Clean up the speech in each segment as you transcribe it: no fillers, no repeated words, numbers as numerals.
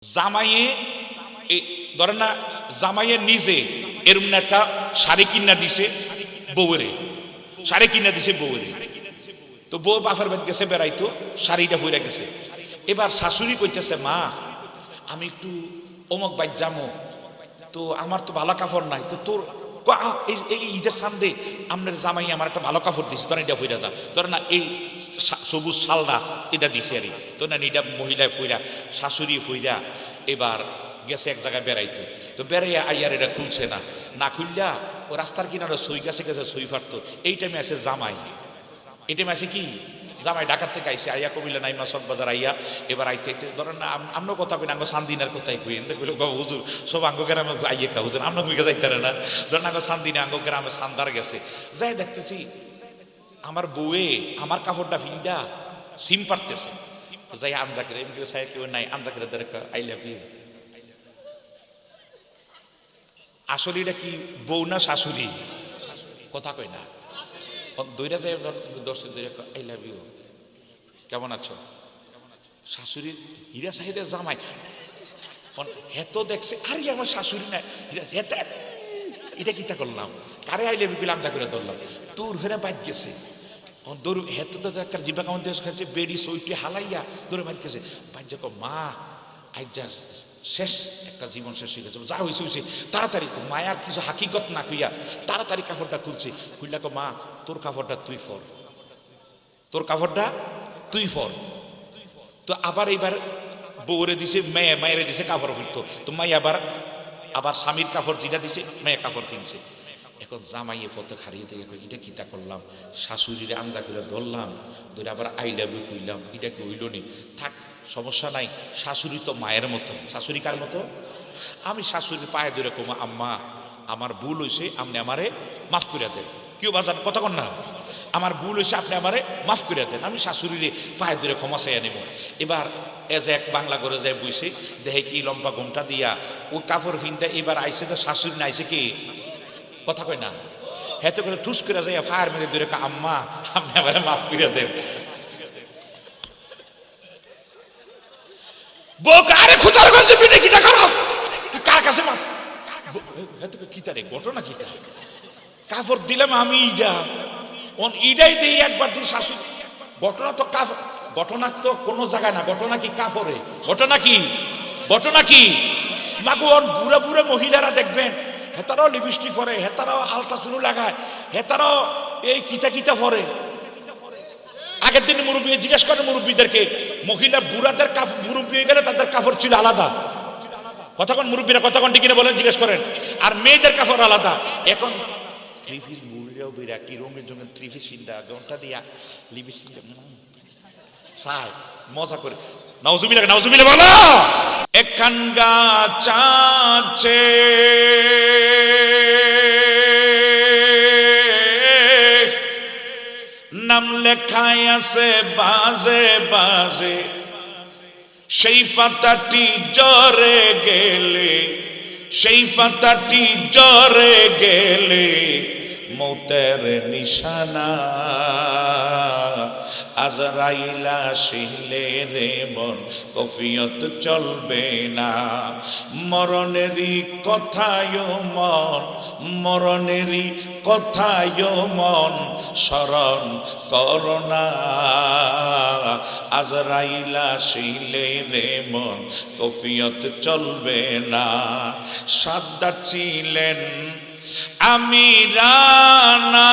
জামাইয়ে ধরেন না, জামাইয়ে নিজে এরকম একটা শাড়ি কিনা দিছে বউরে, শাড়ি কিনা দিছে বউরে। তো বউ বাপের বাড়ি গেছে বেড়াইতো, শাড়িটা পইরা গেছে। এবার শাশুড়ি কইতেছে, মা আমি একটু অমুক বাইর যামো, তো আমার তো ভালো কাপড় নাই, তো তোর এই ঈদের সামনে আপনার জামাই আমার একটা ভালো কাপড় দিছে, ধরেন এটা ফইরা যা, ধরেন না এই সবুজ শালটা এটা দিছে আর তো না, এটা মহিলায় ফইরা শাশুড়ি ফইরা এবার গেছে এক জায়গায় বেড়াইতো। তো বেড়াইয়া আইয়ার এটা খুলছে না, না খুললা ও রাস্তার কিনারে সই গেছে গেছে সই ফারতো। এই টাইমে আছে জামাই, এই টাইমে আছে কি জামাই ঢাকার থেকে আইসে, আইয়া কবিলা নাইমা সব বাজার আইয়া এবার আইতে ধরেন না আমরা কথা কই না, আঙ্গ সান্দিনার কথাই কই, এতে কইল হুজুর সব আঙ্গ গ্রামে আইয়ে খা হুজুর, আমরা কইকে যাইতে না, ধরেন আঙ্গ সান্দিনে আঙ্গ গ্রামে সান্দার গেছে, যাই দেখতেছি আমার বউয়ে আমার কাপড়টা ফিন্ডা সিম পারতেছে। তো যাই আমজা করে এমনি সাহেব কেউ নাই, আমজা করে আই লাভ ইউ। আসলে এটা কি বউ না শাশুড়ি? কথা কই না, দইরা যায় দর্শক আই লাভ ইউ, কেমন আছো? শাশুড়ি হীরা সাহেবের জামাই হেত দেখছে, আরে আমার শাশুড়ি না, এটা কিতা করলাম, কারে আই লাভ ইউ আমজা করে ধরলাম, তোর ফেরে বাইক গেছে দৌড় হেতে তো একটা জিবা কামন দিয়ে খাচ্ছে, বেড়ি সইটি হালাইয়া দৌড়ে বাইক গেছে। বাইক যাক মা আই যা শেষ, একটা জীবন শেষ হয়ে গেছে, যা হয়েছে হয়েছে তাড়াতাড়ি, মায়ার কিছু হাকিকত না কইয়া তাড়াতাড়ি কাপড়টা খুলছে, খুললা কো মা তোর কাপড়টা তুই ফর, তোর কাপড়টা তুই ফর। তো আবার এইবার বউরে দিছে, মায়েরে দিছে কাপড় ফিরতো, তো মাই আবার স্বামীর কাপড় যেটা দিছে মেয়ে কাপড় ফিনছে। এখন জামাইয়ে ফটো হারিয়ে থেকে এটা কিতা করলাম, শাশুড়িরে আমজা করে ধরলাম, ধরে আবার আই লাভ ইউ কইলাম, এটা কি হইল নি, থাক সমস্যা নাই, শাশুড়ি তো মায়ের মতো। শাশুড়ি কার মতো? আমি শাশুড়ির পায়ে ধরে কমা, আম্মা আমার ভুল হয়েছে, আপনি আমারে মাফ করে দেন। কেউ বাজান কথা কন না, আমার ভুল হয়েছে, আপনি আমারে মাফ করে দেন। আমি শাশুড়িরে পায়ে ধরে ক্ষমা চাইয়া নেব। এবার এজ এক বাংলা করে যায় বইছে, দেখে কি লম্বা ঘুমটা দিয়া ওই কাপড় ফিনতে এবার আইসে, তো শাশুড়ি না আইসে কি কথা কয় না, হেতে করে ঠুস করে যাইয়া ফায়ার মেরে ধরে আম্মা আপনি আমারে মাফ করে দেন। বোকারে খুদারগঞ্জে পিঠে কিতা করস তুই, কার কাছে মাফ হেতে কিতা রে ঘটনা কিতা, কাপড় দিলাম আমি ইডা অন ইডাই দেই একবার দিই শাশুড়ি, ঘটনা তো কাপড়, ঘটনা তো কোনো জায়গায় না, ঘটনা কি কাপড়ে, ঘটনা কি, ঘটনা কি মাগো বুড়া বুড়া মহিলারা দেখবেন হেতারাও লিপস্টিক পরে, হেতারাও আলতা চুলু লাগায়, হেতারাও এই কিতা কিতা পরে। আগের দিন মুরব্বী জিজ্ঞেস করে মুরব্বীদেরকে, মহিলা বুড়াদের মুরব্বী হয়ে গেলে তাদের কাপড় ছিল আলাদা, কতক্ষণ মুরব্বীরা কতক্ষণ ঠিক বলেন জিজ্ঞেস করেন, আর মেয়েদের কাপড় আলাদা। এখন ত্রিফিস বুড়িরাও বেরা কি রঙের জন্য ত্রিফিস চিন্তা ঘন্টা দিয়া লিপস্টিক চায় মজা করে, নাউজুবিল্লাহ নাউজুবিল্লাহ বলো। একখান গাছ আছে নাম লেখায় আছে বাজে বাজে, সেই পাতাটি জ্বরে গেলে, সেই পাতাটি জ্বরে গেলে মৌতের নিশানা, আজরাইলা আসিলে রে মন কফিয়ত চলবে না, মরণেরই কথায় মন, মরণেরই কথায় মন স্মরণ করোনা, আজরাইলা আসিলে রে মন কফিয়ত চলবে না। সাদ্দাত ছিলেন আমিরানা,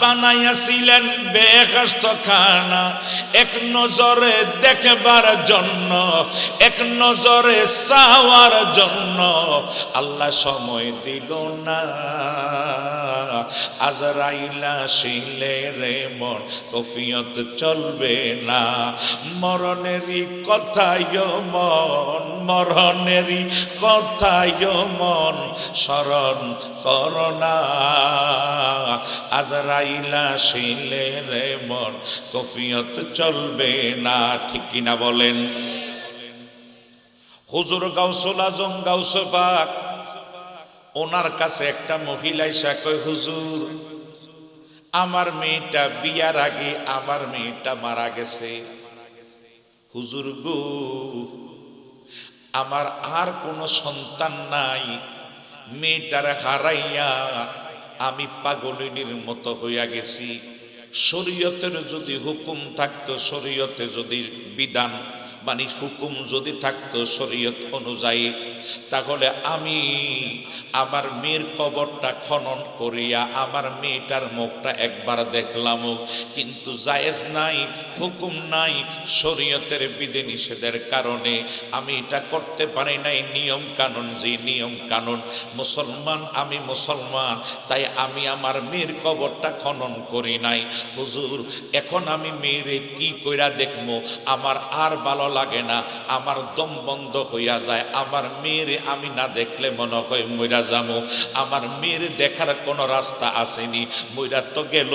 বানাইয়াছিলেন বেহেশত খানা, এক নজরে দেখবার জন্য, এক নজরে চাওয়ার জন্য, আল্লাহ সময় দিল না, আজরাইলা আসিলে রে মন কফিয়ত চলবে না, মরণেরই কথায় মন, মরণেরই কথায় মন স্মরণ করোনা, আজরাইলা আসিলে রে মন কফিয়ত চলবে না। ঠিক কিনা বলেন? হুজুর গাউসুল আজম গাউসে পাক, ওনার কাছে একটা মহিলা এসে কয়, হুজুর আমার মেয়েটা বিয়ার আগে আমার মেয়েটা মারা গেছে। হুজুর গো, আমার আর কোনো সন্তান নাই, মেয়েটার হারাইয়া আমি পাগলিনীর মতো হইয়া গেছি। শরীয়তের যদি হুকুম থাকতো, শরীয়তে যদি বিধান মানে হুকুম যদি থাকতো শরীয়ত অনুযায়ী, তাহলে আমি আমার মেয়ের কবরটা খনন করিয়া আমার মেয়েটার মুখটা একবার দেখলাম। কিন্তু জায়েজ নাই, হুকুম নাই, শরীয়তের বিধি নিষেধের কারণে আমি এটা করতে পারি নাই। নিয়ম কানুন, যে নিয়ম কানুন, মুসলমান আমি মুসলমান, তাই আমি আমার মেয়ের কবরটা খনন করি নাই। হুজুর, এখন আমি মেয়েরে কি কইরা দেখবো? আমার আর ভালো লাগে না, আমার দম বন্ধ হইয়া যায়। আমার মেয়েরে আমি না দেখলে মনে হয় মইরা যাবো। আমার মেয়েরে দেখার কোনো রাস্তা আসেনি, মইরা তো গেল।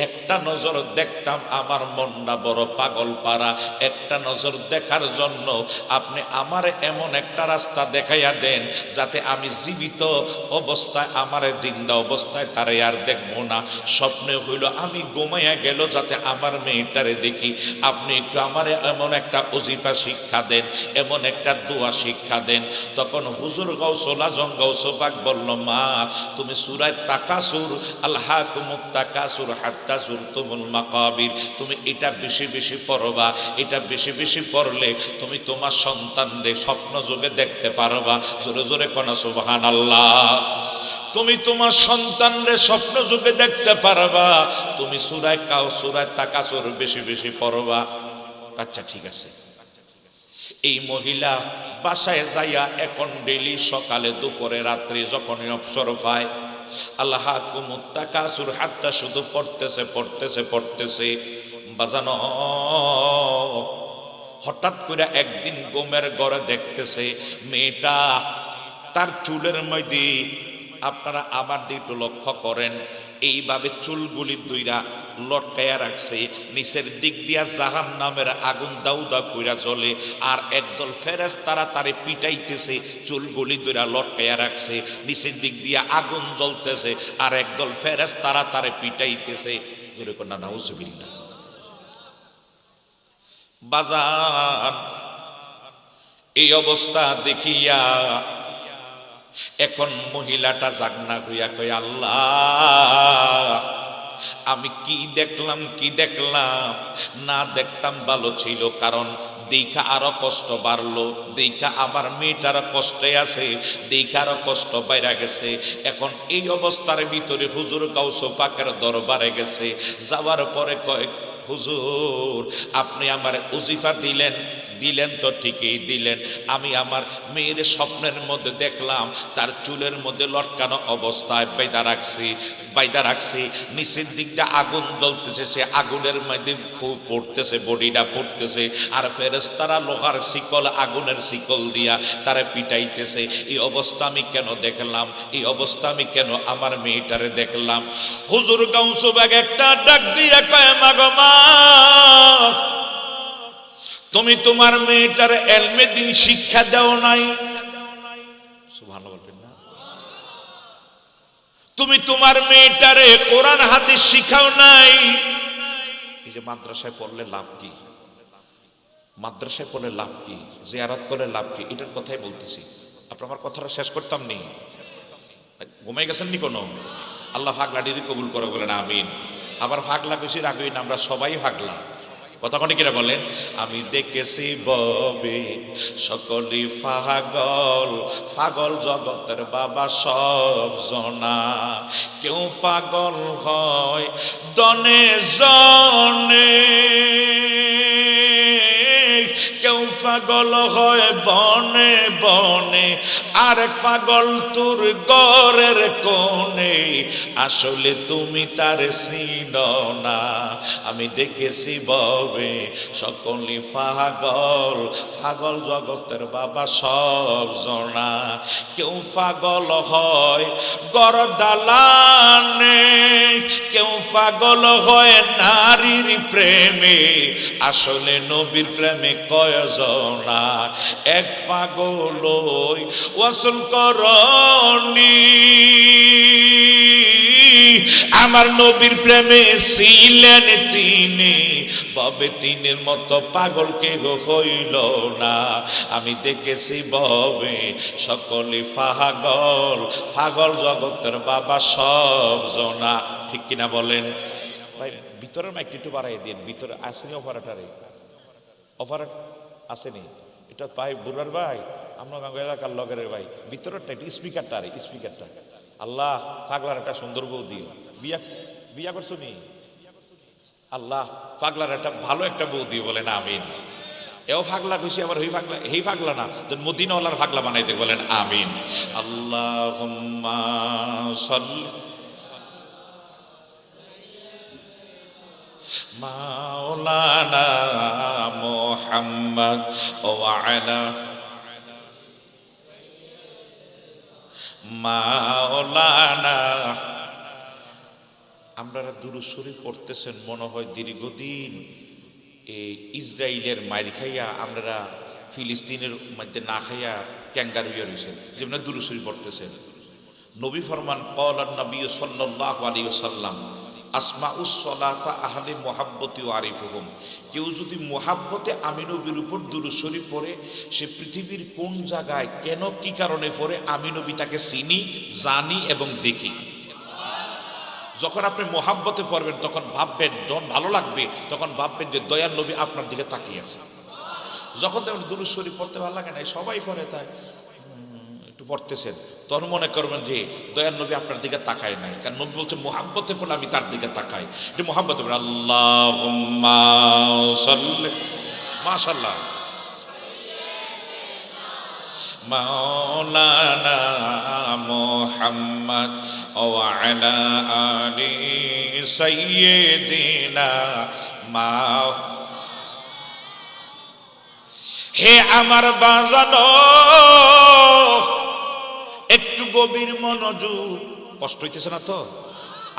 একটা নজর দেখতাম, আমার মনটা বড় পাগল পারা। একটা নজর দেখার জন্য আপনি আমার এমন একটা রাস্তা দেখাইয়া দেন, যাতে আমি জীবিত অবস্থায়, আমার জিন্দা অবস্থায় তারে আর দেখবো না। স্বপ্নে হইল আমি ঘুমাইয়া গেল, যাতে আমার মেয়েটারে দেখি। আপনি একটু আমারে এমন একটা ওজিফা শিক্ষা দেন, এমন একটা দোয়া শিক্ষা দেন। তখন হুজুর গাউসুল আজম গাউসে পাক বলল, মা তুমি সূরা তাকাসুর, আলহাকুমুত তাকাসুর হাত্তা যুরতুমুল মাকাবির, তুমি এটা বেশি বেশি পড়বা। এটা বেশি বেশি পড়লে তুমি তোমার সন্তানদের স্বপ্ন যোগে দেখতে পারবা। জোরে জোরে কোনা সুবহানাল্লাহ। তুমি তোমার সন্তানদের স্বপ্ন যুগে দেখতে পারবা। তুমি সূরা তাকাসুর বেশি বেশি পড়বা। আচ্ছা ঠিক আছে। এই মহিলা বাসায় যাইয়া এখন ডেইলি সকালে দুপুরে রাত্রে যখনই অবসর পায়, আলহাকুমুত তাকাসুর হাত্তা শুধু পড়তেছে পড়তেছে পড়তেছে। বাজানো, হঠাৎ করে একদিন ঘুমের ঘরে দেখতেছে মেয়েটা তার চুলের মধ্যে, আপনারা আমার দিকে একটু লক্ষ্য করেন, এইভাবে চুলগুলি দুইরা লটকাইয়া রাখছে। নিচের দিক দিয়া জাহান্নামের আগুন দাউ দাউ কইরা জ্বলে, আর একদল ফেরেশতারা তারে পিটাইতেছে। চুলগুলি দুইরা লটকাইয়া রাখছে, নিচের দিক দিয়া আগুন জ্বলতেছে, আর একদল ফেরেশতারা তারে পিটাইতেছে। জোরে কোন না নাউজুবিল্লাহ। বাজান, এই অবস্থা দেখিয়া এখন মহিলাটা জাগনা হইয়া কই, আল্লাহ আমি কি দেখলাম, কি দেখলাম। না দেখতাম ভালো ছিল, কারণ দেখা আরো কষ্ট বাড়লো, দেখা আমার মেয়েটারও কষ্টে আছে, দেখা আরো কষ্ট বাইরা গেছে। এখন এই অবস্থার ভিতরে হুজুর গাউসে পাকের দরবারে গেছে। যাওয়ার পরে কয়, হুজুর আপনি আমার ওজিফা দিলেন, দিলেন তো ঠিকই দিলেন। আমি আমার মেয়ের স্বপ্নের মধ্যে দেখলাম তার চুলের মধ্যে লটকানো অবস্থায় বাইদা রাখছি। নিচের দিকটা আগুন জ্বলতেছে, সে আগুনের মধ্যে পড়তেছে, বডিটা পড়তেছে, আর ফেরেশতারা লোহার শিকল, আগুনের শিকল দিয়া তারা পিটাইতেছে। এই অবস্থা আমি কেন দেখলাম? এই অবস্থা আমি কেন আমার মেয়েটারে দেখলাম? হুজুর গাউসে পাক একটা ডাক দিয়া কয়, মাগো মা, তুমি তোমার মেয়েটার এলমে দিন শিক্ষা দাও নাই। সুবহানাল্লাহ বলবেন না? তুমি তোমার মেয়েটারে কোরআন হাদিস শিখাও নাই। এই যে মাদ্রাসায় পড়লে লাভ কি? মাদ্রাসায় পড়লে লাভ কি? জিয়ারত করলে লাভ কি? এটার কথাই বলতেছি। আপনার আমার কথাটা শেষ করতাম নি? ঘুমাই গেছেন নি কোনো? আল্লাহ ফাগলা ডিরি কবুল করে বলেন আমিন। আবার ফাগলা বেশি রাখবেন, আমরা সবাই ফাগলা। কথা কোন কিনা বলেন? আমি দেখেছি ববে সকলি পাগল, পাগল জগতের বাবা সব জনা। কেউ পাগল হয় দনে জনে, কেউ পাগল হয় বনে বনে, আরেক পাগল তোর ঘরের কোণে। আসলে তুমি তার চিনো না। আমি দেখেছি ববে সকলি পাগল, পাগল জগতের বাবা সব জনা। কেউ পাগল হয় গড় দালানে, কেউ পাগল হয় নারীর প্রেমে। আসলে নবীর প্রেমে কয়জনা? এক পাগল ওয়াসল করনি, আমার নবীর প্রেমে ছিলেন তিনি, ববে তিনের মতো পাগল কেহ হইল না। আমি দেখেছি ববে সকলে পাগল, পাগল জগতের বাবা সব জনা। ঠিক কিনা বলেন ভাই? ভিতরের মাইকটা একটু বাড়াই দিন। ভিতরে আসেনি অপারেটারে? অপারেট আসেনি? এটা ভাই বুড়ার ভাই, আমরা গাঙ্গ এলাকার লগের ভাই, ভিতরেরটা একটু স্পিকারটা, আরে স্পিকারটা। আল্লাহ পাগলার একটা সুন্দর বউ দিও। বিয়া বিয়া করছো নি? আল্লাহ পাগলার একটা ভালো একটা বউ দিও, বলেন আমিন। এও ফাগলা খুশি, আবার হই ফাগলা, হেই ফাগলা না, মদিনাওয়ালার ফাগলা বানাইতে, বলেন আমিন। আল্লাহুম্মা সাল্লি মাওলানা মুহাম্মদ ওয়া আলা মাওলানা। আপনারা দুরূদ শরীফ পড়তেছেন মনে হয় দীর্ঘদিন এই ইসরায়েলের মাইর খাইয়া আপনারা ফিলিস্তিনের মধ্যে না খাইয়া ক্যাঙ্গারু ইয়ে রয়েছেন, যেমন দুরূদ শরীফ পড়তেছেন। নবী ফরমান ক্বালান নবী সাল্লাল্লাহু আলাইহি ওয়াসাল্লাম আসমাউস সালাতা আহলে মুহাব্বতি ওয়া আরিফুহুম। কেউ যদি মুহাব্বতে আমি নবীর উপর দুরূদ শরীফ পড়ে, সে পৃথিবীর কোন জায়গায় কেন কি কারণে পড়ে আমি নবী তাকে চিনি, জানি এবং দেখি। যখন আপনি মোহাব্বতে পড়বেন তখন ভাববেন, যখন ভালো লাগবে তখন ভাববেন যে দয়াল নবী আপনার দিকে তাকিয়ে আছে। যখন দেখবেন দুরূদ শরীফ পড়তে ভালো লাগে না, সবাই পড়ে তাই একটু পড়তেছেন, তখন মনে করবেন যে দয়াল নবী আপনার দিকে তাকায় নাই, কারণ নবী বলছে মোহাব্বতে পড়লে আমি তার দিকে তাকাই। এটা মোহাব্বতে পড়ে আল্লাহুম্মা সাল্লি, মাশাআল্লাহ, মাওলানা মুহাম্মদ ওয়া আলা আলি সাইয়্যিদিনা মা। হে আমার বাজানো, একটু গভীর মনোযোগ। কষ্ট হইতেছে না তো?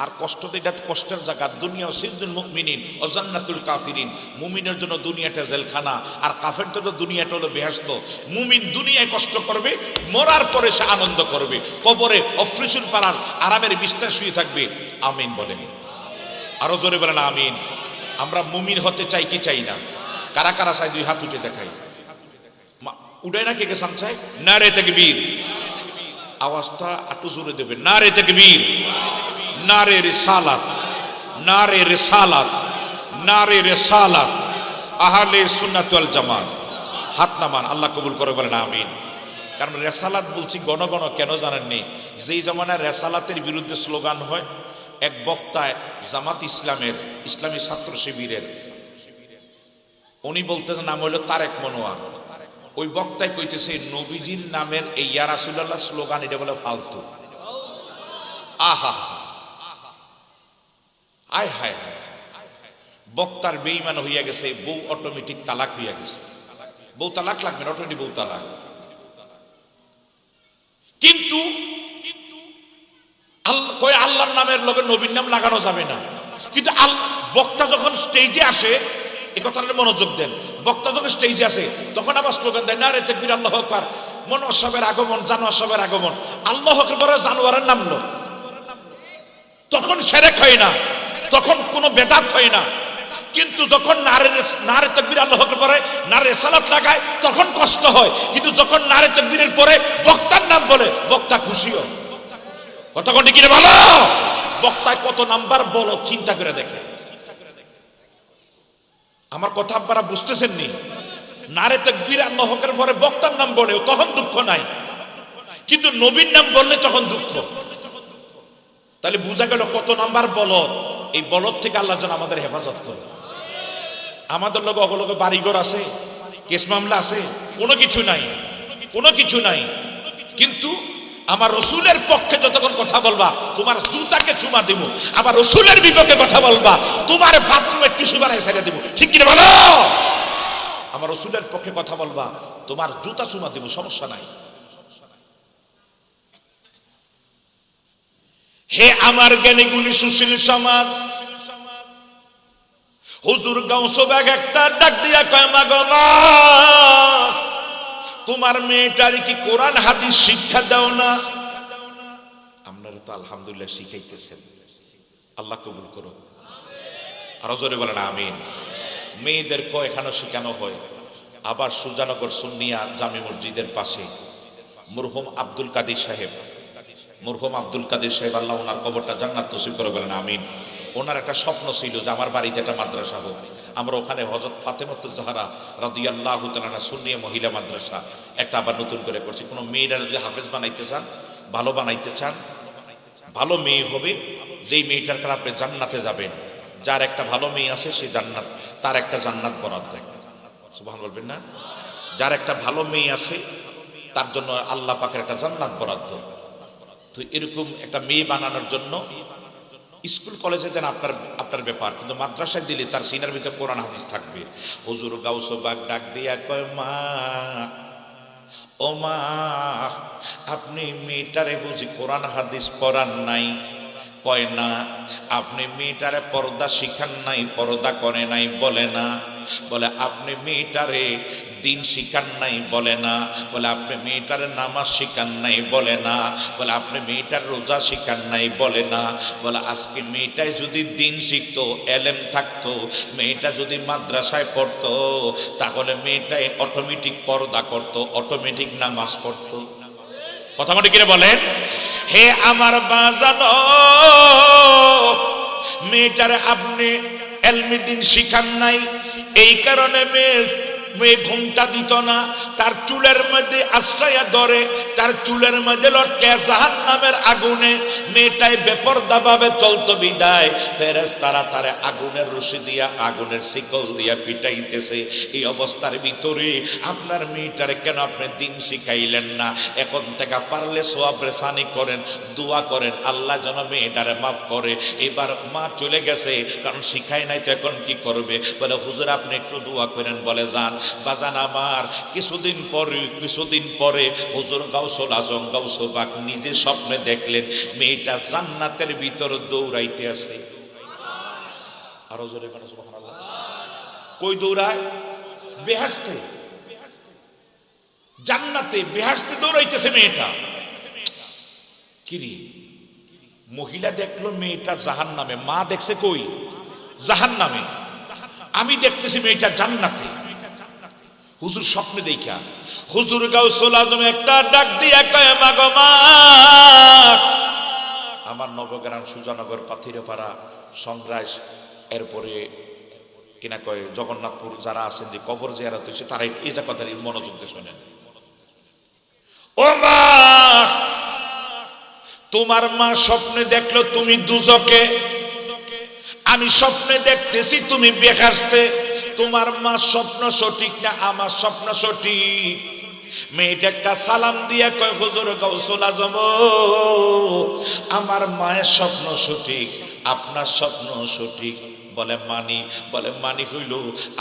আর কষ্ট তো, এটা কষ্টের জায়গা। দুনিয়া সিদ্দুল মুমিনিন ও জান্নাতুল কাফিরিন। মুমিনের জন্য দুনিয়াটা জেলখানা, আর কাফেরদের জন্য দুনিয়াটা হলো বেহেশত। মুমিন দুনিয়ায় কষ্ট করবে, মরার পরে সে আনন্দ করবে। কবরে অফ্রিসুল পাড়ার আরামের বিছানায় শুয়ে থাকবে। আমিন বলেন, আরো জোরে বলেন আমিন। আমরা মুমিন হতে চাই কি চাই না? কারা কারা চাই? দুই হাত উঠে দেখাই। উড়াই না কে কে সাম চাই? নারে তাকবীর। আওয়াজটা একটু জোরে দেবে। নারে তাকবীর, নারে রিসালাত, নারে রিসালাত, নারে রিসালাত, আহলে সুন্নাত ওয়াল জামাত। হাত নামান, আল্লাহ কবুল করে, বলেন আমিন। কারণ রেসালাত বলছি গণ গণ, কেন জানেননি? যেই জমানায় রেসালাতের বিরুদ্ধে স্লোগান হয়, এক বক্তায় জামাত ইসলামের, ইসলামী ছাত্র শিবিরের, উনি বলতেছেন, নাম হইল তারেক মনোয়ার। ওই বক্তায় কইতেছে নবীজির নামের এই ইয়া রাসূলুল্লাহ স্লোগান এটা বলে ফালতু। আহা, আয় হায় হায়, বক্তার বেঈমান হইয়া গেছে, বউ অটোমেটিক তালাক হইয়া গেছে। বউ তালাক লাগবে না, অটোমেটিক বউ তালাক। কিন্তু আল্লাহর নামের লগে নবীর নাম লাগানো যাবে না। কিন্তু বক্তা যখন স্টেজে আসে, এই কথাটা মনোযোগ দেন, বক্তা যখন স্টেজে আসে তখন আবার স্লোগান দেয়, নারে তাকবীর, আল্লাহু আকবার, মনোসবের আগমন, জানোয়ার সবের আগমন। আল্লাহু আকবার জানোয়ারের নামলো, তখন শিরক হয় না, তখন কোনো বেদাত হয় না। কিন্তু যখন নারে তাকবীর, আল্লাহু আকবার, নারে সালাত লাগায়, তখন কষ্ট হয়। কিন্তু যখন নারে তাকবীরের পরে বক্তার নাম বলে, বক্তা খুশি হয়। কতক্ষণ কি বলো? বক্তায় কত নাম্বার বলো, চিন্তা করে দেখে। আমার কথা আপনারা বুঝতেছেন নি? নারে তাকবীর, আল্লাহু আকবার পরে বক্তার নাম বলে, তখন দুঃখ নাই। কিন্তু নবীর নাম বললে তখন দুঃখ। তাহলে বোঝা গেল কত নাম্বার বলদ। এই বলদ থেকে আল্লাহ যেন আমাদের হেফাজত করে। আমাদের লোক অগলোকে বাড়িঘর আছে, কেস মামলা আছে, কোনো কিছু নাই, কোনো কিছু নাই। কিন্তু আমার রসুলের পক্ষে যতক্ষণ কথা বলবা, তোমার জুতাকে চুমা দিব। আবার রসুলের বিপক্ষে কথা বলবা, তোমার বাথরুমের টিস্যু বানাই ছেড়ে দিব। ঠিক কিনা বলো? আমার রসুলের পক্ষে কথা বলবা, তোমার জুতা চুমা দিব, সমস্যা নাই। হে আমার জ্ঞানীগুলি সুশীল সমাজ, হুজুর গাউসবাগ একটা ডাক দিয়া কয়, মা গো মা, তোমার মেয়েটার কি কোরআন হাদিস শিক্ষা দাও না? আপনারা তো আলহামদুলিল্লাহ শিখাইতেছেন, আল্লাহ কবুল করুক। আরো জোরে বলেন আমিন। মেয়েদেরকেও এখানে শেখানো হয়। আবার সুজানগর সুন্নিয়া জামে মসজিদের পাশে মরহুম আব্দুল কাদের সাহেব, মরহুম আব্দুল কাদের সাহেব, আল্লাহ ওনার কবরটা জান্নাত নসিব করে বলেন আমিন। ওনার একটা স্বপ্ন ছিল যে আমার বাড়িতে একটা মাদ্রাসা হোক। আমরা ওখানে হযরত ফাতেমাতুজ জাহরা রাদিয়াল্লাহু তাআলা সুন্নিয়া মহিলা মাদ্রাসা একটা আবার নতুন করে করছি। কোনো মেয়েরা যদি হাফেজ বানাইতে চান, ভালো বানাইতে চান, ভালো মেয়ে হবে, যেই মেয়েটার কারণে আপনি জান্নাতে যাবেন, যার একটা ভালো মেয়ে আছে সে জান্নাত, তার একটা জান্নাত বরাদ্দ। সুবহান বলবেন না? যার একটা ভালো মেয়ে আছে তার জন্য আল্লাহ পাকের একটা জান্নাত বরাদ্দ। তো এরকম একটা মেয়ে বানানোর জন্য স্কুল কলেজে দেন আপনার ব্যাপার, কিন্তু মাদ্রাসায় দিলে তার সিনার ভিতরে কোরআন হাদিস থাকবে। হুজুর গাউসবাগ ডাক দিয়া কয়, মা ও মা, আপনি মেয়েটারে বুঝি কোরআন হাদিস পড়ান নাই? কয় না। আপনি মেয়েটারে পর্দা শিখান নাই, পর্দা করে নাই? বলে না। বলে আপনি মেয়েটারে দিন শিখান নাই? বলে না। বলে আপনি মেয়েটারে নামাজ শিখান নাই? বলে না। বলে আপনি মেয়েটার রোজা শিখান নাই? বলে না। বলে আজকে মেয়েটাই যদি দিন শিখতো, এলেম থাকতো, মেয়েটা যদি মাদ্রাসায় পড়তো, তাহলে মেয়েটাই অটোমেটিক পর্দা করতো, অটোমেটিক নামাজ পড়তো। কথা মনে কিরে বলেন? হে আমার বাজানো, মেয়েটারে আপনি এলমি দিন শিখান নাই, এই কারণে মেয়ে ঘুমটা দিত না, তার চুলের মধ্যে আশ্রয়া ধরে, তার চুলের মধ্যে লটকে জাহান্নামের আগুনে মেয়েটাই বেপরদা ভাবে চলতো বিদায় ফেরেশতারা তারে আগুনের রশি দিয়া, আগুনের শিকল দিয়া পিটাইতেছে। এই অবস্থার ভিতরে আপনার মেয়েটারে কেন আপনি দিন শিখাইলেন না? এখন থেকে পারলে সওয়াব রেসানি করেন, দোয়া করেন আল্লাহ যেন মেয়েটারে মাফ করে। এবার মা চলে গেছে, কারণ শিখাই নাই তো এখন কি করবে? বলে হুজুর আপনি একটু দোয়া করেন। বলে যান বাজান আমার। কিছুদিন পরে হুজুর গাউসুল আজম গাউসবাগ নিজে স্বপ্নে দেখলেন মেয়েটা জান্নাতের ভিতর দৌড়াইতে আছে। আরো জোরে বলেন সুবহানাল্লাহ। কই দৌড়ায়? বেহেশতে, জান্নাতে, বেহেশতে দৌড়াইতেছে মেয়েটা। কিরে, মহিলা দেখলো মেয়েটা জাহান্নামে, মা দেখছে কই? জাহান্নামে। আমি দেখতেছি মেয়েটা জান্নাতে। হুজুর স্বপ্নে দেখা হুজুর গাউসুল আজম একটা ডাক দিয়া কয়, মা গো মা, আমার নবগ্রাম সুজানগর পাথিরপাড়া সংগ্রাস, এরপরে কিনা কয় জগন্নাথপুর যারা আছেন যে কবর জিয়ারত হয়েছে তারা এই যে কথা মনোযোগ দিয়ে শোনেন। ও মা, তোমার মা স্বপ্নে দেখলো তুমি দুজকে, আমি স্বপ্নে দেখতেছি তুমি বেহেশতে। তোমার মা স্বপ্ন সঠিক না আমার স্বপ্ন সঠিক? মেয়েটা একটা সালাম দিয়া কয়, হুজুর গাউসুল আজম, আমার মায়ের স্বপ্ন সঠিক, আপনার স্বপ্ন সঠিক। বলে মানি। বলে মানি হইল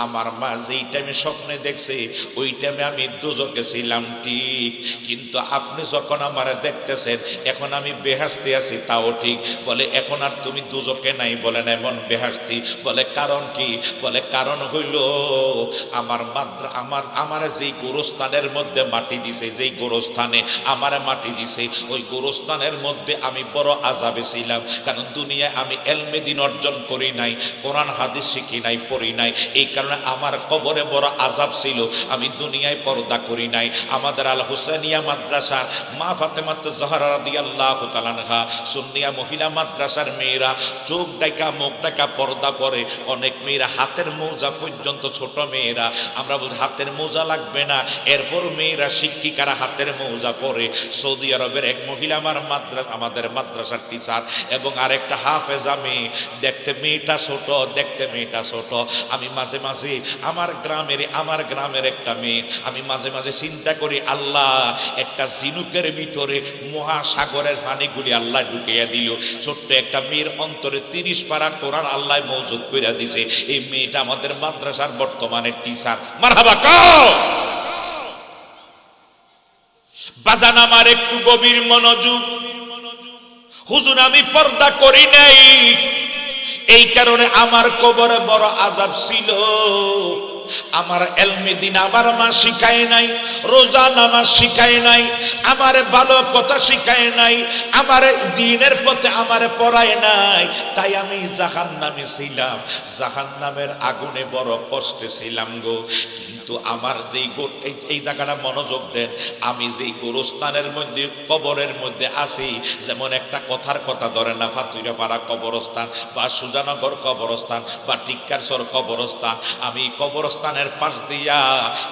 আমার মা যেই টাইমে স্বপ্নে দেখছে ওই টাইমে আমি দুজকে ছিলাম ঠিক, কিন্তু আপনি যখন আমারে দেখতেছেন এখন আমি বেহেশতে আছি তাও ঠিক। বলে এখন আর তুমি দুজকে নাই? বলে না, এমন বেহেশতি। বলে কারণ কি? বলে কারণ হইল আমার যেই গোরস্থানের মধ্যে মাটি দিছে, যেই গোরস্থানে আমার মাটি দিছে, ওই গোরস্থানের মধ্যে আমি বড় আযাবে ছিলাম। কারণ দুনিয়ায় আমি এলমে দিন অর্জন করি নাই, কোরআন হাদিস শিখি নাই, পড়ি নাই, এই কারণে আমার কবরে বড় আযাব ছিল। আমি দুনিয়ায় পর্দা করি নাই। আমাদের আল হুসাইনিয়া মাদ্রাসার মা ফাতেমাতুজ জাহরা রাদিয়াল্লাহু তাআলা আনহা সুন্নিয়া মহিলা মাদ্রাসার মেয়েরা চোখ ডাকা মুখ ডাকা পর্দা পরে। অনেক মেয়েরা হাতের মোজা পর্যন্ত, ছোট মেয়েরা আমরা বলি হাতের মোজা লাগবে না, এরপর মেয়েরা শিক্ষিকারা হাতের মোজা পরে। সৌদি আরবের এক মহিলা আমাদের মাদ্রাসার টিচার এবং আরেকটা হাফেজা মেয়ে, দেখতে মেয়েটা ছোট, দেখতে মেয়েটা ছোট। আমি মাঝে মাঝে আমার গ্রামের একটা মেয়ে, আমি মাঝে মাঝে চিন্তা করি আল্লাহ একটা ঝিনুকের ভিতরে মহাসাগরের পানিগুলি আল্লাহ ঢুকিয়ে দিল, ছোট্ট একটা মেয়ের অন্তরে 30 পারা কোরআন আল্লাহ মওজুদ করে দিয়েছে। এই মেয়েটা আমাদের মাদ্রাসার বর্তমানে টিচার। মারহাবা কও বাজান আমার একটু গভীর মনোযোগ। হুজুর আমি পর্দা করি নাই, এই কারণে আমার কবরে বড় আযাব ছিল। আমার এলমে দিন আমার মা শিখায় নাই, রোজা নামাজ শিখায় নাই, আমারে ভালো কথা শিখায় নাই, আমারে দ্বীনের পথে আমারে পড়ায় নাই। তাই আমি জাহান্নামে ছিলাম, জাহান্নামের আগুনে বড় কষ্টে ছিলাম গো। কিন্তু আমার যেই এই জায়গাটা মনোযোগ দেন, আমি যেই গোরস্থানের মধ্যে কবরের মধ্যে আছি, যেমন একটা কথার কথা ধরে না ফাতুইরাপাড়া কবরস্থান বা সুজানগর কবরস্থান বা টিক্কারসর কবরস্থান, আমি কবরস্থানের পাশ দিয়া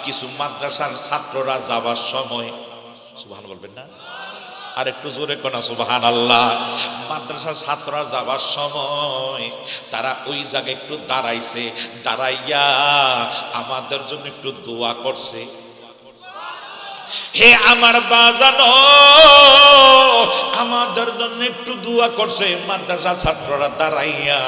কিছু মাদ্রাসার ছাত্ররা যাবার সময়, সুবহান বলবেন না আর একটু জোরে কোনা সুবহানাল্লাহ, মাদ্রাসার ছাত্ররা যাবার সময় তারা ওই জায়গায় একটু দাঁড়াইছে, দাঁড়াইয়া আমাদের জন্য একটু দোয়া করছে। হে আমার বাজানো, আমাদের জন্য একটু দোয়া করছে। মাদ্রাসা ছাত্ররা দাঁড়াইয়া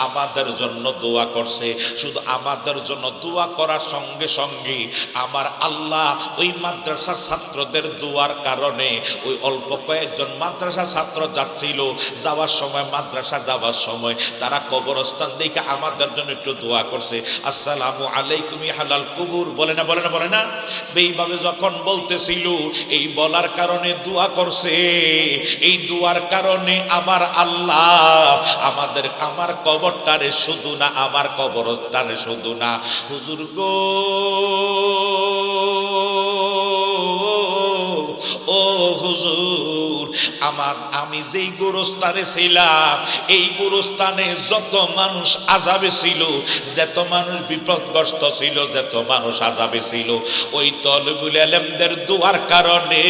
আমাদের জন্য দোয়া করছে। শুধু আমাদের জন্য দোয়া করার সঙ্গে সঙ্গে আমার আল্লাহ ওই মাদ্রাসার ছাত্রদের দোয়ার কারণে ওই অল্প কয়েকজন মাদ্রাসা ছাত্র যাচ্ছিল, যাওয়ার সময় মাদ্রাসা যাওয়ার সময় তারা কবরস্থান দেখে আমাদের জন্য একটু দোয়া করছে। আসসালামু আলাইকুম হালাল কুবুর, বলে না বলে না বলে না, এইভাবে যখন বলতেছিল, এই বলার কারণে দোয়া করছে, এই দুয়ার কারণে আমার আল্লাহ আমার কবরটারে শুধু না, আমার কবরটারে শুধু না, হুজুর গো ও হুজুর, আমি যেই গোরস্থানে ছিলাম, এই গোরস্থানে যত মানুষ আযাবে ছিল, যত মানুষ বিপদগ্রস্ত ছিল, যত মানুষ আযাবে ছিল, ওই তলবুল ইলমদের দোয়ার কারণে,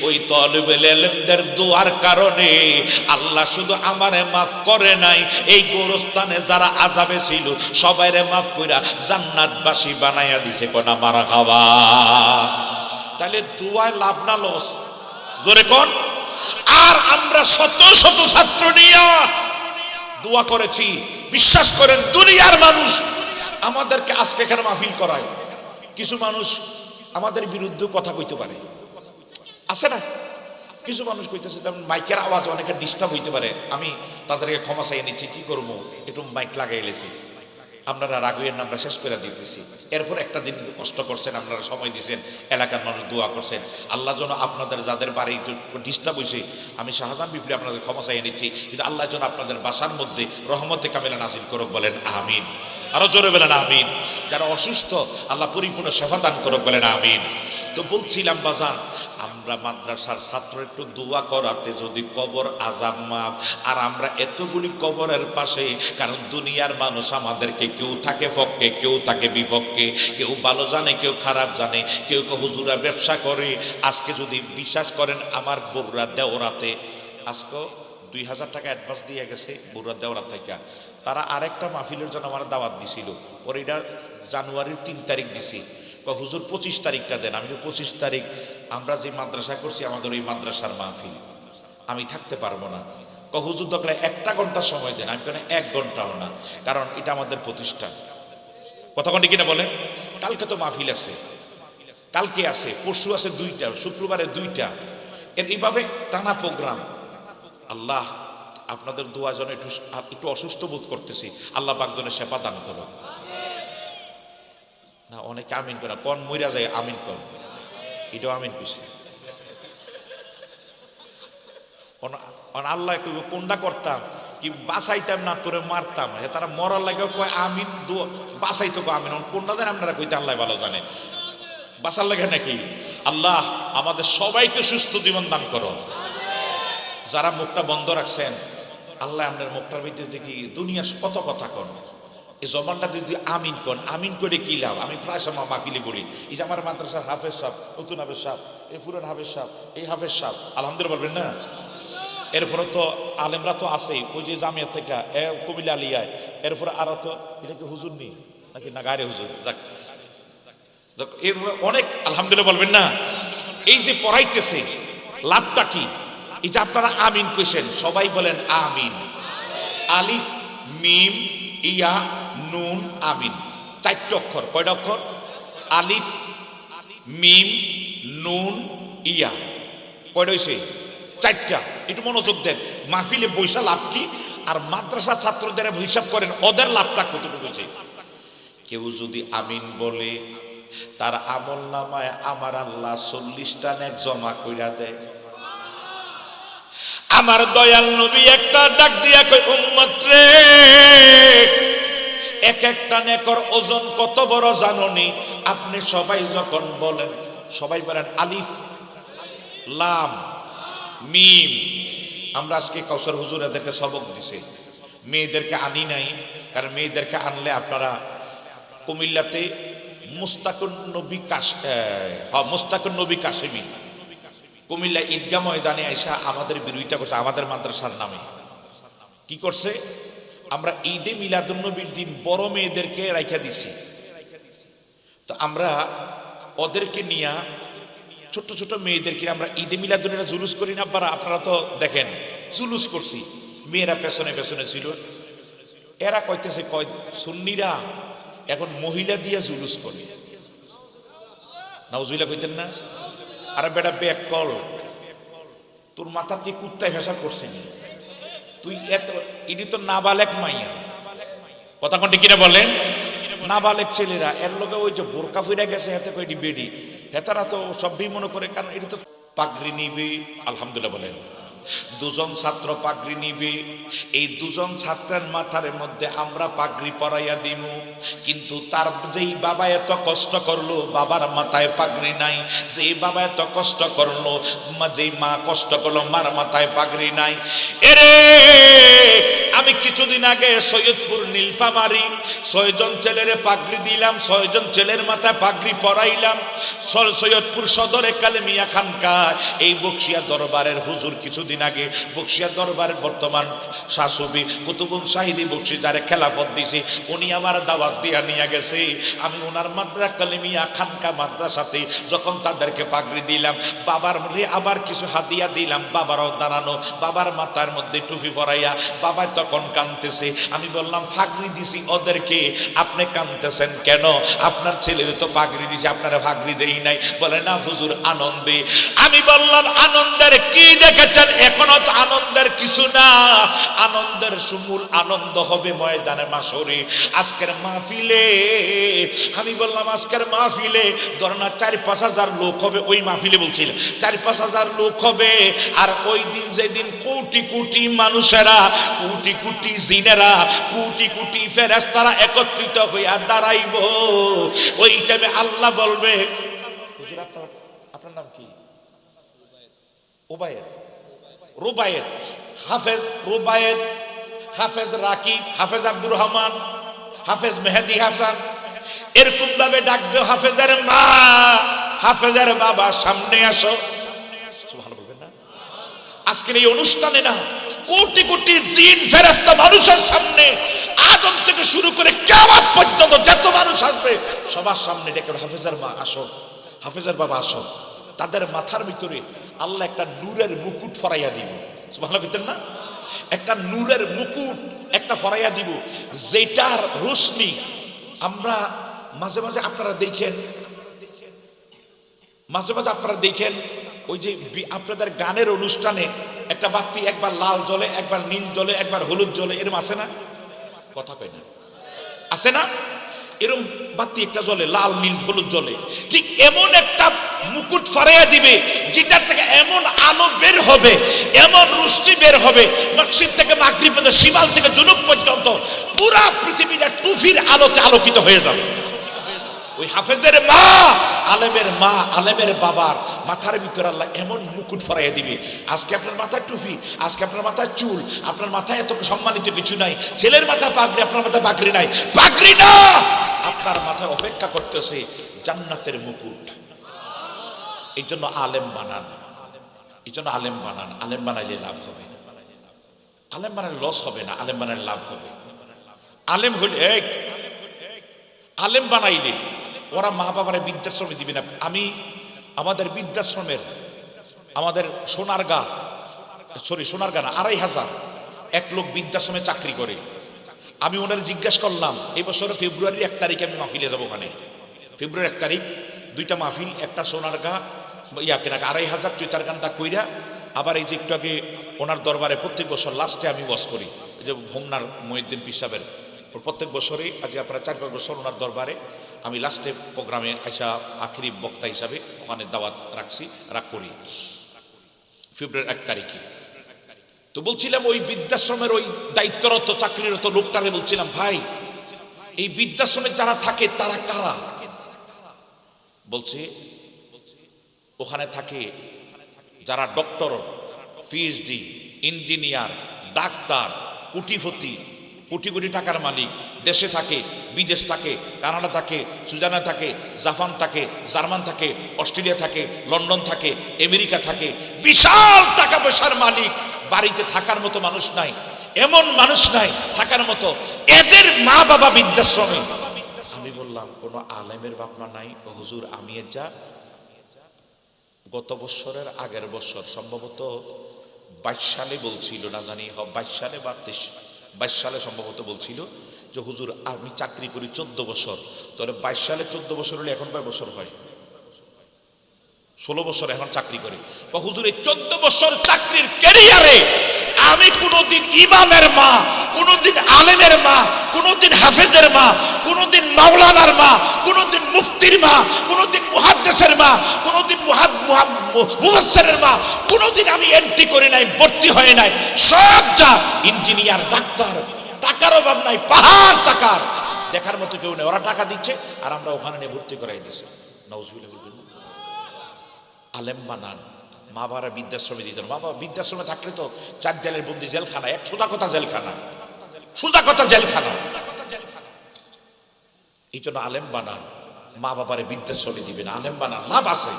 ওই তলবুল ইলমদের দোয়ার কারণে আল্লাহ শুধু আমারে মাফ করে নাই, এই গোরস্থানে যারা আযাবে ছিল সবাইরে মাফ কইরা জান্নাতবাসী বানাইয়া দিছে। কোনা মারহাবা। তাহলে দোয়ায় লাভ না লস? জোরে কোন। আর আমরা শত শত ছাত্র নিয়ে দোয়া করেছি, বিশ্বাস করেন দুনিয়ার মানুষ আমাদেরকে আজকে এখানে মাহফিল করায়, কিছু মানুষ আমাদের বিরুদ্ধে কথা কইতে পারে, আছে না? কিছু মানুষ কইতেছে, যেমন মাইকের আওয়াজ অনেকে ডিস্টার্ব হইতে পারে, আমি তাদেরকে ক্ষমা চাইয়ে নিচ্ছি, কি করবো, একটু মাইক লাগাই এলেছি, আপনারা রাগুয়ের নামটা শেষ করে দিতেছি। এরপর একটা দিন কষ্ট করছেন, আপনারা সময় দিয়েছেন, এলাকার মানুষ দোয়া করছেন, আল্লাহ যেন আপনাদের যাদের বাড়ি একটু ডিস্টার্ব হয়েছে, আমি শাহজাহান বিপ্লবী আপনাদের ক্ষমা চাইয়ে নিচ্ছি, কিন্তু আল্লাহ যেন আপনাদের বাসার মধ্যে রহমতে কামিলা নাজিল করুক, বলেন আমিন। আরো জোরে বলেন আমিন। যারা অসুস্থ আল্লাহ পরিপূর্ণ সেবা দান করুক, বলেন আমিন। তো বলছিলাম বাজান, আমরা মাদ্রাসার ছাত্র একটু দোয়া করাতে যদি কবর আযাব মাফ, আর আমরা এতগুলি কবরের পাশে, কারণ দুনিয়ার মানুষ আমাদেরকে কেউ থাকে পক্ষে, কেউ থাকে বিপক্ষে, কেউ ভালো জানে, কেউ খারাপ জানে, কেউ কেউ হুজুরা ব্যবসা করে। আজকে যদি বিশ্বাস করেন, আমার বগুড়া দেওরাতে আজকে 2000 টাকা অ্যাডভান্স দিয়ে গেছে বগুড়া দেওরা থেকে, তারা আরেকটা মাহফিলের জন্য আমার দাওয়াত দিছিল, ওর এটা জানুয়ারির 3 তারিখ দিছি, হুজুর 25 তারিখটা দেন। আমি 25 তারিখ আমরা যে মাদ্রাসা করছি আমাদের ওই মাদ্রাসার মাহফিল, আমি থাকতে পারবো না। হুজুর দরকার 1 ঘন্টা সময় দেন। আমি কেন 1 ঘন্টাও না, কারণ এটা আমাদের প্রতিষ্ঠান। কথা কোনটি কিনা বলেন? কালকে তো মাহফিল আছে, কালকে আছে, পরশু আছে 2টা, শুক্রবারে 2টা, এইভাবে টানা প্রোগ্রাম। আল্লাহ আপনাদের দোয়া যেন একটু অসুস্থ বোধ করতেছি, আল্লাহ পাক যেন সেবা দান করো। না অনেকে আমিন করে, কোন মইরা যায় আমিন কর, এটাও আমিন কইছে। আল্লাহ কোনটা করতাম কি বাঁচাইতাম না তোরে মারতাম, তারা মরার লাগে কয় আমিন, বাঁচাইতো আমিন, কোনটা জানেন আপনারা কইতে আল্লাহ ভালো জানে, বাঁচার লাগে নাকি? আল্লাহ আমাদের সবাইকে সুস্থ জীবন দান করো। যারা মুখটা বন্ধ রাখছেন, আল্লাহ আপনার মুখটার ভিতরে দেখি দুনিয়ার কত কথা কন, এই জবানটা যদি আমিন কন, আমিন করে কি লাভ? আমি প্রায় সময় মাহফিলে বলি, এই যে আমার মাদ্রাসার হাফেজ সাহেব, নতুন হাফেজ সাহেব, এই পুরান হাফেজ সাহেব, এই হাফেজ সাহেব আলহামদুলিল্লাহ বলবেন না, এরপরে তো আলেমরা তো আছেই, ওই যে জামিয়া থেকে কবিলা আলিয়ায়, এরপরে আরো তো এটা কি হুজুর নেই নাকি না গায়ে হুজুর, যাক অনেক আলহামদুলিল্লাহ বলবেন না। এই যে পড়াইতেছে লাভটা কি? এই যে আপনারা আমিন কইছেন, সবাই বলেন আমিন। আলিফ মিম ইয়া নুন আমিন, 4টা অক্ষর। কয়টা অক্ষর? আলিফ মিম নুন ইয়া, কয়টা হইছে? 4টা। একটু মনোযোগ দেন, মাহফিলে বৈশা লাভ কি, আর মাদ্রাসা ছাত্রদের হিসাব করেন ওদের লাভটা কতটুকু হয়েছে। কেউ যদি আমিন বলে তার আমল নামায় আমার আল্লাহ 40টা নেক জমা কইরা দেয়। আমার দয়াল নবী একটা ডাক দিয়া কই, উম্মত রে, এক একটা নেকর ওজন কত বড় জানোনি? আপনি সবাই যখন বলেন, সবাই বলেন আলিফ লাম মিম। আমরা আজকে কাউসার হুজুরে দেখে সবক দিছে, মেয়েদেরকে আনি নাই, কারণ মেয়েদেরকে আনলে আপনারা কুমিল্লাতে মুস্তাকুন নবী কাশেমি কুমিল্লা ঈদগাহ ময়দানে আইসা আমাদের বিরোধিতা করছে, আমাদের মাদ্রাসার নামে। কি করছে? আমরা ঈদে মিলাদুন্নবীর দিন বড় মেয়েদেরকে রাইখা দিছি, তো আমরা ওদেরকে নিয়ে ছোট ছোট মেয়েদেরকে আমরা ঈদে মিলাদুন্নবীরা জুলুস করি না? আপনারা তো দেখেন জুলুস করছি, মেয়েরা পেছনে পেছনে ছিল। এরা কইতেছে, কয় সুন্নিরা এখন মহিলা দিয়ে জুলুস করে। নাউজুবিল্লাহ কইতেন না? আরে বেটা ব্যাক কল, তোর মাথা দিয়ে কুত্তায় ফেসা করছিনি তুই, এত ইনি তো নাবালেক মাইয়া। কথা কোনটি কিনা বলেন? নাবালেক ছেলেরা এর লোকে ওই যে বোরকা ফিরে গেছে, হাতে কয়টি বেডি, হেতারা তো সবই মনে করে, কারণ এটি তো পাগড়ি নিবে। আলহামদুলিল্লাহ বলেন। দুজন ছাত্র পাগড়ি নিবে, এই দুজন ছাত্রের মাথার মধ্যে আমরা পাগড়ি পরাইয়া দিমু, কিন্তু তার যেই বাবা এত কষ্ট করলো বাবার মাথায় পাগড়ি নাই, যেই বাবা এত কষ্ট করলো, যেই মা কষ্ট করলো মার মাথায় পাগড়ি নাই। এরে আমি কিছুদিন আগে সৈয়দপুর নীলফামারী 6 জন ছেলের পাগড়ি দিলাম, 6 জন ছেলের মাথায় পাগড়ি পরাইলাম। সৈয়দপুর সদরে কালেমিয়া খানকা এই বক্সিয়া দরবারের হুজুর কিছুদিন আগে বক্সিয়া দরবারের বর্তমান শাসুবি কুতুবুন শাহিদি বক্সি যারে খেলাফত দিছে, উনি আমার দাওয়াত দিয়া নিয়ে গেছে। আমি ওনার মাদ্রাসা কালেমিয়া খানকা মাদ্রাসাতে যখন তাদেরকে পাগড়ি দিলাম, বাবার আবার কিছু হাদিয়া দিলাম, বাবারও দাঁড়ানো, বাবার মাথার মধ্যে টুপি পরাইয়া বাবা তখন কাঁদতেছে। আমি বললাম, পাগড়ি দিছি ওদেরকে, আপনি কাঁদতেছেন কেন? আপনার ছেলের তো পাগড়ি দিছে, আপনারা পাগড়ি দেই নাই। বলে না হুজুর, আনন্দে। আমি বললাম, আনন্দের কি দেখেছেন? এখনো তো আনন্দের কিছু না, আনন্দের সমূল আনন্দ হবে ময়দানে মাশরে। আজকের মাহফিলে আমি বললাম, আজকের মাহফিলে ধরো না 4-5 হাজার লোক হবে, ওই মাহফিলে বলছিলাম 4-5 হাজার লোক হবে। আর ওই দিন যেদিন কোটি কোটি মানুষেরা, কোটি কোটি জিনেরা, কোটি কোটি ফেরেশতারা একত্রিত হইয়া দাঁড়াইব, ওই টাইমে আল্লাহ বলবে, হুজুর আপনার নাম কি? ওবায়েদ, রুবায়েদ, হাফেজ রুবায়েদ, হাফেজ রাকিব, হাফেজ আব্দুর রহমান, হাফেজ মেহেদি হাসান, এরকম ভাবে ডাকবে। হাফেজের মা, হাফেজের বাবা, সামনে আসো। সুবহানাল্লাহ বলবেন না? আজকের এই অনুষ্ঠানে না কোটি কোটি জিন ফেরেশতা মানুষের সামনে, আদম থেকে শুরু করে কিয়ামত পর্যন্ত যত মানুষ আসবে সবার সামনে ডেকে, হাফেজের মা আসো, হাফেজের বাবা আসো। তাদের মাথার ভিতরে আল্লাহ একটা নূরের মুকুট ফরাইয়া দিব। সুবহানাল্লাহ বলতেন না? একটা নূরের মুকুট একটা ফরাইয়া দিব, যেটার রোশনি আমরা মাঝে মাঝে আপনারা দেখেন, মাঝে মাঝে আপনারা দেখেন ওই যে আপনাদের গানের অনুষ্ঠানে একটা বাতি একবার লাল জ্বলে, একবার নীল জ্বলে, একবার হলুদ জ্বলে, এরকম আছে না? কথা কয় না? আছে না? এরকম বাতি একটা জ্বলে, লাল নীল হলুদ জ্বলে। ঠিক এমন একটা মুকুট ফরাইয়া দিবে, যেটার থেকে এমন আলো বের হবে, এমন রোশনি বের হবে, মাগরিব থেকে মাগরিব পর্যন্ত, শিমাল থেকে জুনুব পর্যন্ত পুরা পৃথিবীটা টুফির আলোতে আলোকিত হয়ে যাবে। ওই হাফেজের মা, আলেমের মা, আলেমের বাবার মাথার ভিতরে আল্লাহ এমন মুকুট ফরাইয়া দিবে। আজকে আপনার মাথায় টুপি, আজকে আপনার মাথায় চুল, আপনার মাথায় এত সম্মানিত কিছু নাই। ছেলের মাথায় পাগড়ি, আপনার মাথায় পাগড়ি নাই। পাগড়ি না, আপনার মাথায় অপেক্ষা করতেছে জান্নাতের মুকুট। এই জন্য আলেম বানান, এই জন্য আলেম বানান। আলেম বানাইলে লাভ হবে, আলেম বানাইলে লস হবে না, আলেম বানাইলে লাভ হবে। আলেম হইলে আলেম বানাইলে ওরা মা বাবারা বৃদ্ধাশ্রমে দিবে না। আমি আমাদের বৃদ্ধাশ্রমের, আমাদের সোনারগাঁ না, 2500 এক লোক বৃদ্ধাশ্রমে চাকরি করে। আমি ওনার জিজ্ঞাসা করলাম, এই বছর ফেব্রুয়ারির 1 তারিখে আমি মাহফিলে যাবো। ওখানে ফেব্রুয়ারি 1 তারিখ 2টা মাহফিল, একটা সোনারগাঁ কেনাকে 2500 চৈতারকান্দা কইরা, আবার এই যে একটু আগে ওনার দরবারে প্রত্যেক বছর লাস্টে আমি ওয়াজ করি, এই যে ভোমনার মহিউদ্দিন পীর সাহেবের প্রত্যেক বছরই আজ প্রায় 4-5 বছর ওনার দরবারে আমি লাস্টে প্রোগ্রামে আইসা আখেরি বক্তা হিসাবে ওখানে দাওয়াত রাখ করি ফেব্রুয়ারি 1 তারিখে। তো বলছিলাম ওই বৃদ্ধাশ্রমের ওই দায়িত্বরত চাকরিরত লোকটারে বলছিলাম, ভাই এই বৃদ্ধাশ্রমে যারা থাকে তারা কারা? বলছে ওখানে থাকে যারা ডক্টর, পিএইচডি, ইঞ্জিনিয়ার, ডাক্তার, কোটিপতি, কোটি কোটি টাকার মালিক, দেশে থাকে, বিদেশ থাকে, কানাডা থাকে, সুইজারল্যান্ড থাকে, জাপান থাকে, জার্মান থাকে, অস্ট্রেলিয়া থাকে, লন্ডন থাকে, আমেরিকা থাকে, বিশাল টাকা পয়সার মালিক। বাড়িতে থাকার মতো মানুষ নাই, এমন মানুষ নাই থাকার মতো, এদের মা বাবা বৃদ্ধাশ্রমে। আমি বললাম কোনো আলেমের বাপ মা নাই? ও হুজুর আমি যা গত বছরের আগের বছর সম্ভবত 22 সালে বলছিল, না জানি 22 সালে বা 22 সালে সম্ভবত বলছিল যে হুজুর আমি চাকরি করি 14 বছর। তাহলে 22 সালে 14 বছর হলে এখন কয় বছর হয়? 16 বছর এখন চাকরি করে। হুজুর এই 14 বছর চাকরির ক্যারিয়ারে আমি কোনোদিন ইমামের মা, কোনোদিন আলেমের মা, কোনোদিন হাফেজের মা, কোনোদিন মাওলানার মা, কোনোদিন মুফতির মা, কোনোদিন মুহাদ্দিসের মা, কোনোদিন মুফাসসিরের মা, কোনোদিন আমি এন্ট্রি করি নাই, ভর্তি হয় নাই। সব যা ইঞ্জিনিয়ার, ডাক্তার, টাকার অভাব নাই, পাহাড় টাকার, দেখার মতো কেউ নেই। ওরা টাকা দিচ্ছে আর আমরা ওখানে নিয়ে ভর্তি করাই দিচ্ছি। নাউজুবিল্লাহ। আলেম বানান, মা বাবারা বৃদ্ধাশ্রমে দিতেন। মা বাবা বৃদ্ধাশ্রমে থাকলে তো 4 দেয়ালের বন্দি জেলখানা, এক সোজা কথা জেলখানা, সোজা কথা জেলখানা। এই জন্য আলেম বানান, মা বাবারে বৃদ্ধাশ্রমে দিবেন, আলেম বানান, লাভ আছে।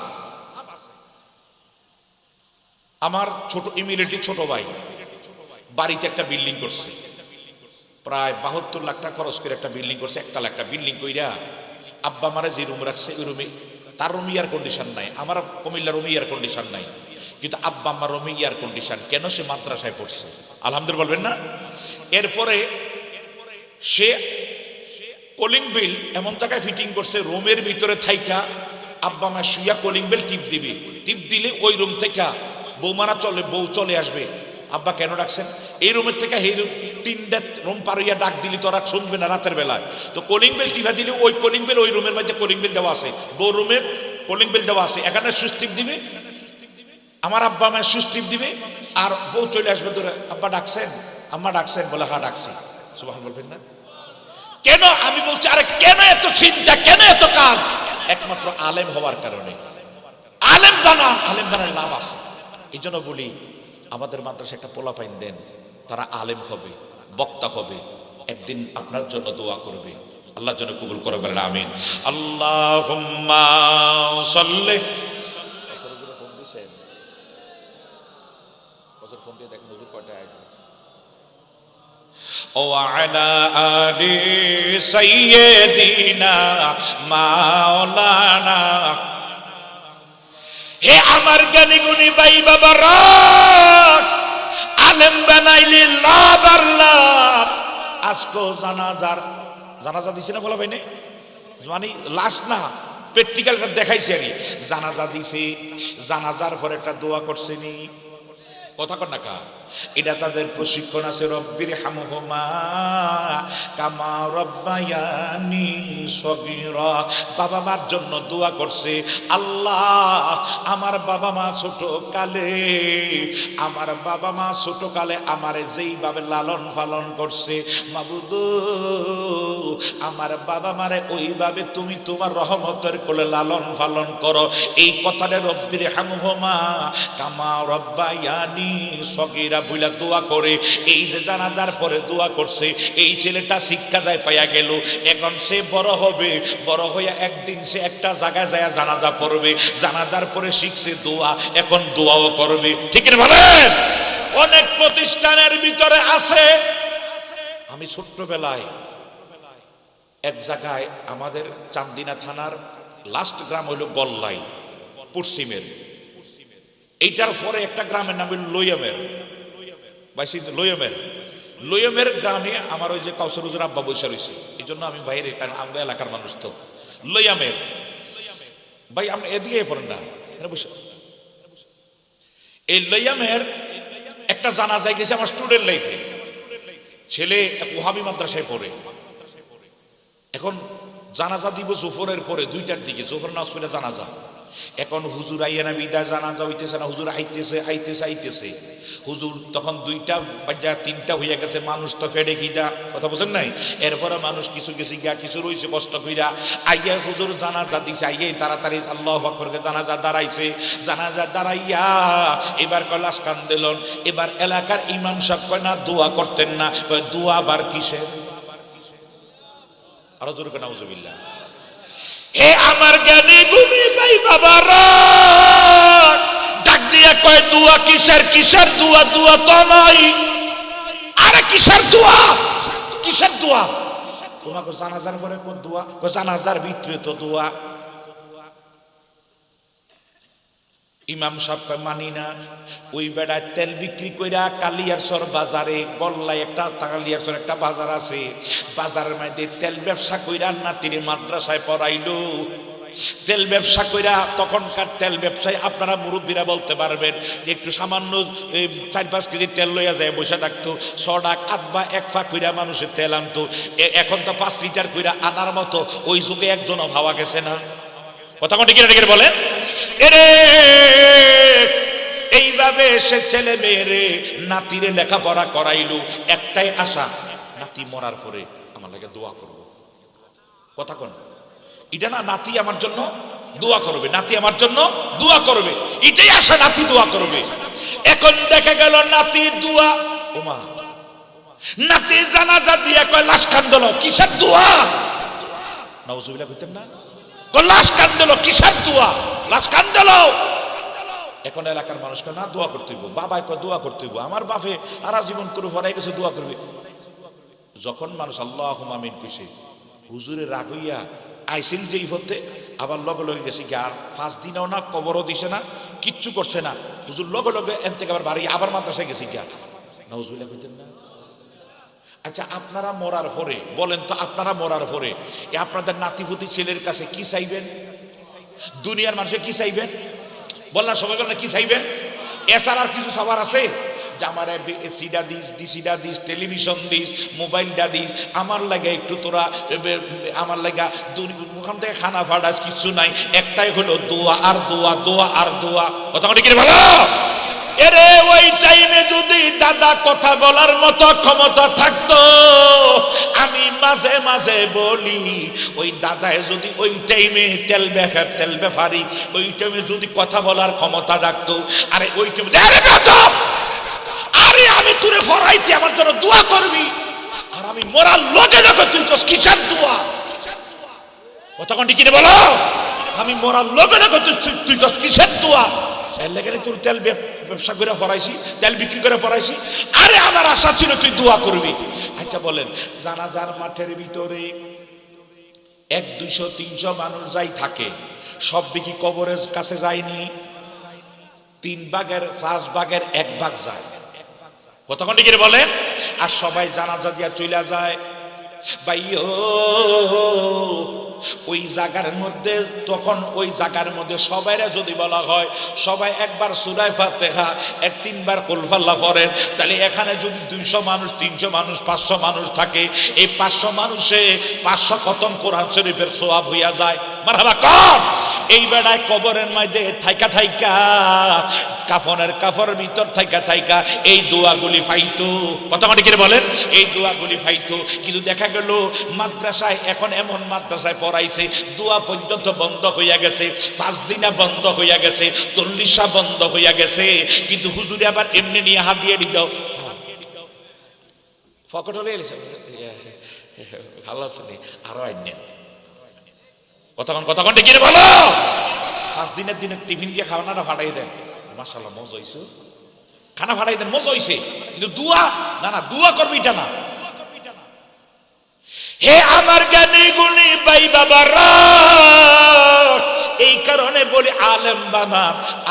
আমার ছোট ইমিডিয়েটলি ছোট ভাই বাড়িতে একটা বিল্ডিং করছে, প্রায় 72 লাখ টাকা খরচ করে একটা বিল্ডিং করছে, একতলা একটা বিল্ডিং কইরা আব্বা আমারে যে রুম রাখছে ওই রুমে, তার রুমে এয়ার কন্ডিশন নাই, আমার কুমিল্লার রুমে এয়ার কন্ডিশন নাই, কিন্তু আব্বা আমার রুমে এয়ার কন্ডিশন। কেন? সে মাদ্রাসায় পড়ছে, আলহামদুলিল্লাহ বলবেন না। এরপরে সে কলিং বিল এমন জায়গায় ফিটিং করছে, রুমের ভিতরে থাইকা আব্বা মা শুয়া কলিং বেল টিপ দিবে, টিপ দিলে ওই রুম থেকে বৌমারা চলে, বউ চলে আসবে। আব্বা কেন ডাকছেন? এই রুমের থেকে এই রুম 3টা রুম পার হইয়া ডাক দিলি তোরা শুনবে না রাতের বেলায়, তো কলিং বেল টিপা দিলে ওই কলিং বেল ওই রুমের মধ্যে কলিং বেল দেওয়া আছে, বউ রুমের কলিং বেল দেওয়া আছে, এখানে সুইচ টিপ দিবে, আমার আব্বা মায়ের সুইচ টিপ দিবে, আর বউ চলে আসবে ধরে, আব্বা ডাকছেন, আম্মা ডাকছেন, বলে হ্যাঁ ডাকছি। সুবহান বলবেন না? কেন? আমি বলছি আরে কেন এত চিন্তা, কেন এত কাজ? একমাত্র আলেম হওয়ার কারণে। আলেম বানান, আলেম বানার লাভ আছে। এই জন্য বলি আমাদের মাদ্রাসায় একটা পোলাপাইন দেন, তারা আলেম হবে, বক্তা হবে, একদিন আপনার জন্য দোয়া করবে, আল্লাহর জন্য কবুল করে বলেন আমিন। আল্লাহুম্মা সাল্লি। ফোন দিছেন, ফোন দিয়ে দেখেন হুজুর কয়টা আইলো। وعلى آل سيدنا مولانا। হে আমার জ্ঞানী গুণী ভাই বাবারা, আলেম বানাইলে লাভ আর লাভ। আজকে জানাজা দিছে না বলা ভাই নেই, মানে লাশ না, প্র্যাকটিক্যালটা দেখাইছে আর জানাজা দিছে, জানাজার পর একটা দোয়া করছে নি, কথা কর না কা, এটা তাদের প্রশিক্ষণ আছে। রব্বির হামহুমা কামা রব্বায়ানি সগীরা। বাবা মার জন্য দোয়া করছে, আল্লাহ আমার বাবা মা ছোট কালে, আমার বাবা মা ছোট কালে আমারে যেইভাবে লালন পালন করছে, মাবুদ আমার বাবা মারে ওইভাবে তুমি তোমার রহমতের কোলে লালন পালন করো। এই কথাটা রব্বির হামহুমা কামা রব্বায়ানি সগীরা বইলা দোয়া করে। এই যে জানাজার পরে দোয়া করছে, এই ছেলেটা শিক্ষা যায় পাইয়া গেল, এখন সে বড় হবে, বড় হইয়া একদিন সে একটা জায়গায় যায় জানাজা পড়বে, জানাজার পরে শিখছে দোয়া, এখন দোয়াও করবে। ঠিক না বলেন? অনেক প্রতিষ্ঠানের ভিতরে আছে। আমি ছোট্টবেলায় এক জায়গায়, আমাদের চান্দিনা থানার লাস্ট গ্রাম হইল গল্লাই পশ্চিমের, এইটার পরে একটা গ্রামের নাম হইল লইয়ামের, লইয়ামের গ্রামে আমার ওই যে কাউসার হুজুর আব্বা বৈশা রয়েছে, এই জন্য আমি বাইরে, কারণ আমাদের এলাকার মানুষ তো। লইয়ামের ভাই আপনি এদিকে পড়েন না, এই লইয়ামের একটা জানাজায় গেছে আমার স্টুডেন্ট লাইফে। ছেলে ওহাবি মাদ্রাসায় পড়ে, এখন জানাজা দিব জোফরের পরে 2টার দিকে, জোফর নামাজ পড়ে জানাজা। এখন হুজুর আইয়া না বিদায়, জানাজা হইতেছে না, হুজুর আইতেছে হুজুর তখন 2টা বাজা 3টা হইয়া গেছে, মানুষ তো ফেডে খিদা, কথা বলছেন নাই। এরপরে মানুষ কিছু গেছে গিয়া, কিছু রয়েছে কষ্ট কইরা, আইয়া হুজুর জানাজা দিছে, আইয়াই তাড়াতাড়ি আল্লাহু আকবার করে জানাজা দাঁড়াইছে। জানাজা দাঁড়াইয়া এবার কলাস কান দিলেন। এবার এলাকার ইমাম সাহেব কয় না দোয়া করতেন না, দোয়া আবার কিসের? আরো জোরে করে নাউজুবিল্লাহ। হে আমার জ্ঞানী গুণী ভাই বাবারা, ডাক দিয়া কয় দোয়া কিসের? কিসের দোয়া? দোয়া তো নাই। আরে কিসের দোয়া? কিসের দোয়া? তোমাকে জানাজার পরে কোন দোয়া? জানাজার ভিতরে তো দোয়া। ইমাম সাহেব কয় মানি না। ওই বেড়ায় তেল বিক্রি কইরা কালিয়ারচর বাজারে, গল্লায় একটা কালিয়ারচর একটা বাজার আছে, বাজারের মধ্যে তেল ব্যবসা কইরা নাতিরে মাদ্রাসায় পড়াইলো। তেল ব্যবসা কইরা, তখনকার তেল ব্যবসায় আপনারা মুরব্বীরা বলতে পারবেন, একটু সামান্য 4-5 কেজি তেল লইয়া যায় বসে থাকতো। 6 টাকা আধবা 1 ফা কইরা মানুষের তেল আনতো। এখন তো 5 লিটার কইরা আনার মতো ওই যুগে একজনও ভাবা গেছে না। কথা কোন ঠিক না বলেন? এরে এইভাবে সে ছেলে মেয়েরে নাতিরে লেখাপড়া করাইলো, একটাই আশা, নাতি মরার পরে আমার লাগে দোয়া করবো। কথা কোন? এটা না, নাতি আমার জন্য দোয়া করবে, নাতি আমার জন্য দোয়া করবে, এটাই আশা, নাতি দোয়া করবে। এখন দেখা গেল নাতি দোয়া, ওমা নাতি জানাজা দিয়ে কয় লাশ কান্দল, কিসের দোয়া? নাউজুবিল্লাহ কইতেন না, লাশ কান্দল, কিসের দোয়া? লাশ কান্দল। এখন এলাকার মানুষকে না দোয়া করতে হইব, বাবাই কয় দোয়া করতে হইব, আমার বাপে আরা জীবন তোর ভরাই গেছে, দোয়া করবে। যখন মানুষ আল্লাহুম্মা আমিন কইছে, হুজুরে রাগ হইয়া আইসিল যেই হতে, আবার লগে লগে গেছি কি, আর 5 দিনও না, কবরও দিছে না, কিচ্ছু করছে না, হুজুর লগে লগে এন থেকে আবার বাড়ি আবার মাদ্রাসায় গেছি কি। নাউজুবিল্লাহ কইতেন না। আচ্ছা আপনারা মরার পরে বলেন তো, আপনারা মরার পরে আপনাদের নাতিপুতি ছেলের কাছে কি চাইবেন? দুনিয়ার মানুষে কি চাইবেন? বললাম সবাই, বললেন কি চাইবেন? এছাড়া আর কিছু সবার আছে যে আমার সিডা দিস, ডিসিডা দিস, টেলিভিশন দিস, মোবাইলটা দিস, আমার লাগে একটু তোরা, আমার লাগা ওখান থেকে খানা ফাটাস, কিছু নাই, একটাই হলো দোয়া আর দোয়া, দোয়া আর দোয়া। কথা কি ভালো? এরে ওই টাইমে যদি দাদা কথা বলার মতো ক্ষমতা থাকতো, আমি মাঝে মাঝে বলি, ওই দাদায় যদি ওই টাইমে তেল ব্যাপারি ওই টাইমে যদি কথা বলার ক্ষমতা রাখতো, আরে ওই টাইমে আরে আমি তোরে ফরাইছি, আমার জন্য দোয়া করবি, আর আমি মরার লগে লগে তুই কিসের দোয়া? কথা কোনটি কিনে বলো? আমি মরার লগে লগে তুই কিসের দোয়া? তোর তেল ব্যবসা করে পড়াইছি, তেল বিক্রি করে পড়াইছি, আরে আমার আশা ছিল তুই দোয়া করবি। আচ্ছা বলেন, জানাজার মাঠের ভিতরে 100-200-300 মানুষ যাই থাকে, সব কি কবরের কাছে যায়নি? 3 ভাগের 5 ভাগের 1 ভাগ যায়। কতক্ষণ কি বলেন? আর সবাই জানাজা দিয়া চলে যায়। ভাইও ওই জায়গার মধ্যে, তখন ওই জায়গার মধ্যে সবাইরা যদি বলা হয় সবাই একবার সূরা ফাতিহা 3 বার কুল ফাল্লাহ পড়েন, তাহলে এখানে যদি 200 মানুষ, 300 মানুষ, 500 মানুষ থাকে, এই 500 মানুষে 500 খতম কোরআন শরীফের সওয়াব হইয়া যায়। মারহাবা কর। এই বেড়ায় কবরের মধ্যে থাইকা থাইকা, কাফনের ভিতর থাইকা এই দোয়াগুলি ফাইতো। কথা কি বলেন? এই দোয়াগুলি ফাইতো। কিন্তু দেখা গেল মাদ্রাসায়, এখন এমন মাদ্রাসায় পড়াইছে দোয়া পর্যন্ত বন্ধ হইয়া গেছে, 5 দিনা বন্ধ হইয়া গেছে, 40 বন্ধ হইয়া গেছে। কিন্তু হুজুরে আবার এমনি নিয়ে হাত দিয়ে দিত, ফকট হলে ভালো আছে আরো আইন। কতক্ষণ কি বলো? 5 দিনের দিনে টিফিন দিয়ে খাওয়ানোটা ফাটাই দেন, মাশাআল্লাহ মজা হইছে, খানা ফাটাই দেন, মজা হইছে, কিন্তু দোয়া না, দোয়া করবি এটা না। হে আমার জ্ঞানী গুণী ভাই বাবারা, এই কারণে বলি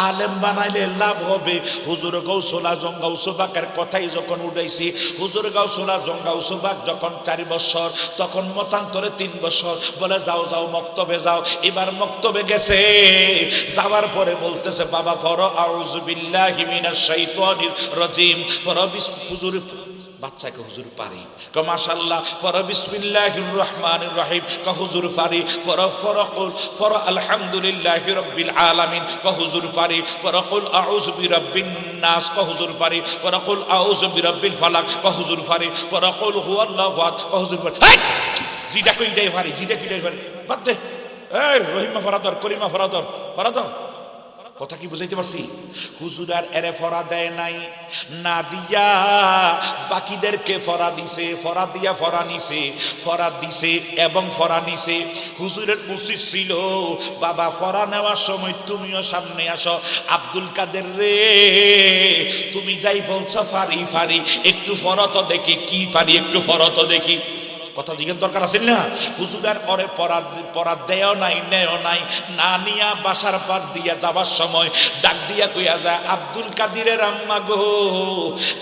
আলেম বানাইলে লাভ হবে। হুজুর গাউসুল আজম গাউসুবাকের কথাই যখন উঠাইছি, হুজুর গাউসুল আজম গাউসুবাক যখন 4 বছর, তখন মতান্তরে 3 বছর, বলে যাও মক্তবে যাও। এবার মক্তবে গেছে, যাওয়ার পরে বলতেছে বাবা ফর আউযু বিল্লাহি মিনাশ শাইতানির রাজিম, হুজুর বাচ্চাকে হুজুর পারি, ক মাশাআল্লাহ, ফর বিসমিল্লাহির রহমানির রহিম, ক হুজুর পারি, ফর আলহামদুলিল্লাহি রাব্বিল আলামিন, ক হুজুর পারি, ফর কুল আউযু বিরাব্বিন নাস, ক হুজুর পারি, ফর কুল আউযু বিরাব্বিল ফালাক, ক হুজুর পারি, ফর কুল হুয়াল্লাহু আহাদ, ক হুজুর পারি। জিটা কইটাই পারি, জিটা কইটাই পারি, বাদ দে। এই রহিমা ফরাদর, করিমা ফরাদর, ফরাদর। কথা কি বুঝাইতে পারছি? হুজুর আর এরে ফরা দেয় নাই, না দিয়া বাকিদেরকে ফরা দিছে, ফরা দিয়া ফরা নিছে, ফরা দিছে এবং ফরা নিছে। হুজুরের উচিত ছিল, বাবা ফরা নেওয়ার সময় তুমিও সামনে আসো, আব্দুল কাদের রে তুমি যাই বলছো ফারি ফারি, একটু ফরত দেখি, কি ফারি একটু ফরত দেখি। কথা জিজ্ঞেস দরকার আছে না? হুজুরের পরে পরা দেও নাই, নেও নাই, না নিয়া বাসার পার দিয়া যাবার সময় ডাক দিয়া কইয়া যায়, আব্দুল কাদিরের আম্মা গো,